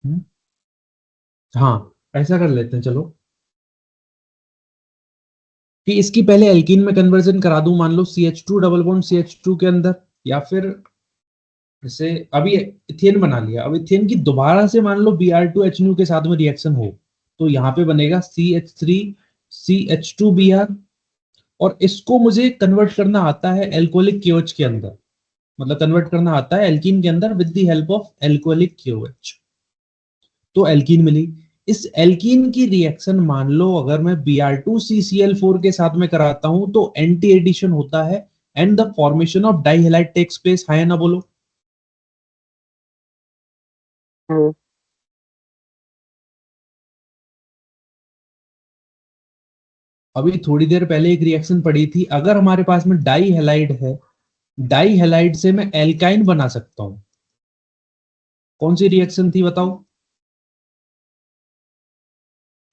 हम्म? हाँ ऐसा कर लेते हैं चलो कि इसकी पहले एल्कीन में कन्वर्जन करा दूं, मान लो CH2 डबल बॉन्ड CH2 के अंदर, या फिर जैसे अभी इथेन बना लिया, अब इथेन की दोबारा से मान लो Br2HNu के साथ में रिएक्शन हो, तो यहाँ पे बनेगा CH3 CH2Br। और इसको मुझे कन्वर्ट करना आता है एल्कोहलिक KOH के अंदर, मतलब कन्वर्ट करना आता है एल्कीन के अंदर with the help of alcoholic KOH। तो एल्कीन मिली। इस एल्कीन की रिएक्शन मान लो अगर मैं Br2CCl4 के साथ में कराता हूं तो एंटी एडिशन होता है and the formation of dihalide takes place. है ना, बोलो। अभी थोड़ी देर पहले एक रिएक्शन पड़ी थी, अगर हमारे पास में डाई हैलाइड है, डाई हैलाइड से मैं एल्काइन बना सकता हूं। कौन सी रिएक्शन थी बताओ?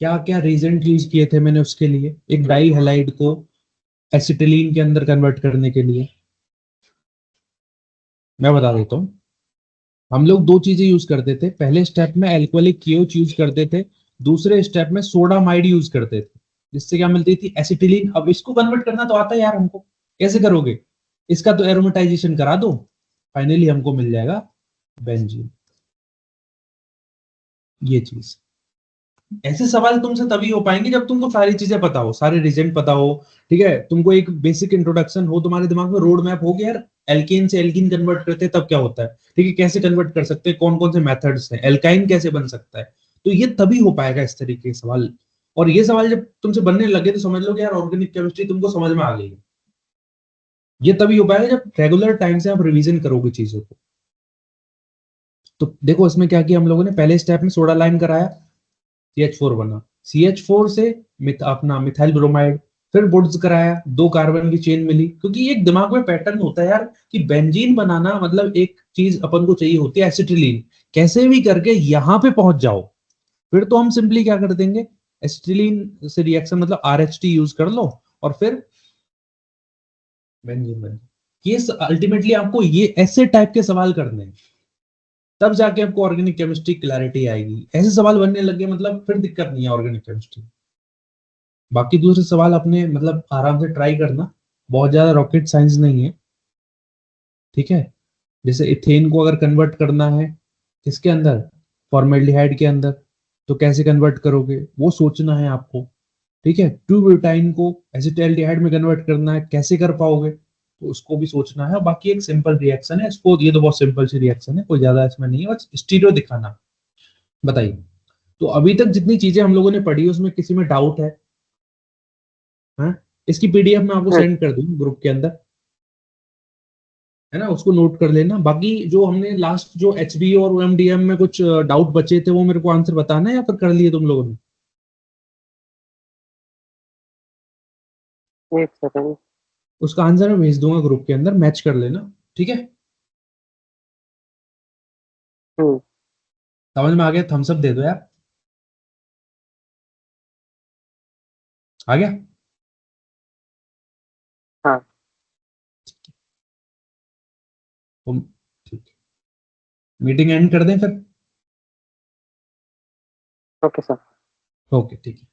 क्या क्या रीजेंट यूज किए थे मैंने उसके लिए, एक डाई हैलाइड को एसिटिलीन के अंदर कन्वर्ट करने के लिए? मैं बता देता हूँ। हम लोग दो चीजें यूज करते थे, पहले स्टेप में एल्कोहलिक KOH यूज करते थे, दूसरे स्टेप में सोडामाइड यूज करते थे, जिससे क्या मिलती थी, एसिटिलीन। अब इसको कन्वर्ट करना तो आता है यार हमको, कैसे करोगे? इसका तो एरोमेटाइजेशन करा दो, फाइनली हमको मिल जाएगा बेंजीन। ये चीज, ऐसे सवाल तुमसे तभी हो पाएंगे जब तुमको सारी चीजें पता हो, सारे रीजन पता हो, ठीक है, तुमको एक बेसिक इंट्रोडक्शन हो, तुम्हारे दिमाग में रोड मैप हो गया यार, एल्केन से एल्कीन कन्वर्ट करते हैं तब क्या होता है, ठीक है, कैसे कन्वर्ट कर सकते हैं, कौन कौन से मेथड्स हैं, एल्काइन कैसे बन सकता है, तो ये तभी हो पाएगा इस तरीके के सवाल। और ये सवाल जब तुमसे बनने लगे तो समझ लो कि यार ऑर्गेनिक केमिस्ट्री तुमको समझ में आ गई है। ये तभी हो पाएगा जब रेगुलर टाइम से आप रिवीजन करोगे चीजों को। तो देखो इसमें क्या किया हम लोगों ने, पहले स्टेप में सोडा लाइम कराया, CH4 बना, CH4 से अपना मिथाइल ब्रोमाइड, फिर वुड्स कराया, 2 कार्बन की चेन मिली, क्योंकि एक दिमाग में पैटर्न होता है यार कि बेंजीन बनाना मतलब एक चीज अपन को चाहिए होती है एसिटिलीन, कैसे भी करके यहां पे पहुंच जाओ, फिर तो हम सिंपली क्या कर देंगे, एसिटिलीन से रिएक्शन मतलब RH यूज कर लो और फिर बेंजीन बन, ये अल्टीमेटली आपको ये ऐसे टाइप के सवाल करने हैं, तब जाके आपको ऑर्गेनिक केमिस्ट्री क्लैरिटी आएगी। ऐसे सवाल बनने लगे मतलब फिर दिक्कत नहीं है ऑर्गेनिक केमिस्ट्री। बाकी दूसरे सवाल अपने मतलब आराम से ट्राई करना, बहुत ज्यादा रॉकेट साइंस नहीं है, ठीक है। जैसे इथेन को अगर कन्वर्ट करना है किसके अंदर, फॉर्मेल्डिहाइड के अंदर, तो कैसे कन्वर्ट करोगे वो सोचना है आपको, ठीक है। 2 ब्यूटाइन को एसिटाल्डिहाइड में कन्वर्ट करना है, कैसे कर पाओगे, तो उसको भी सोचना है। और बाकी एक सिंपल रिएक्शन है इसको, ये तो बहुत सिंपल सी रिएक्शन है, कोई ज्यादा इसमें नहीं है, बस स्टीरियो दिखाना। बताइए, तो अभी तक जितनी चीजें हम लोगों ने पढ़ी उसमें किसी में डाउट है? हाँ, इसकी PDF मैं आपको सेंड कर दूँ ग्रुप के अंदर, है ना, उसको नोट कर लेना। बाकी जो हमने लास्ट जो HBO और OMDM में कुछ डाउट बचे थे वो मेरे को आंसर बताना है, या फिर कर लिए तुम लोगों ने? एक सेकंड। उसका आंसर मैं भेज दूंगा ग्रुप के अंदर, मैच कर लेना, ठीक है। हम्म। समझ में आ गया? थम्स अप दे दो यार, आ गया? हाँ। तुम ठीक, मीटिंग एंड कर दें फिर? Okay sir. ओके ठीक है।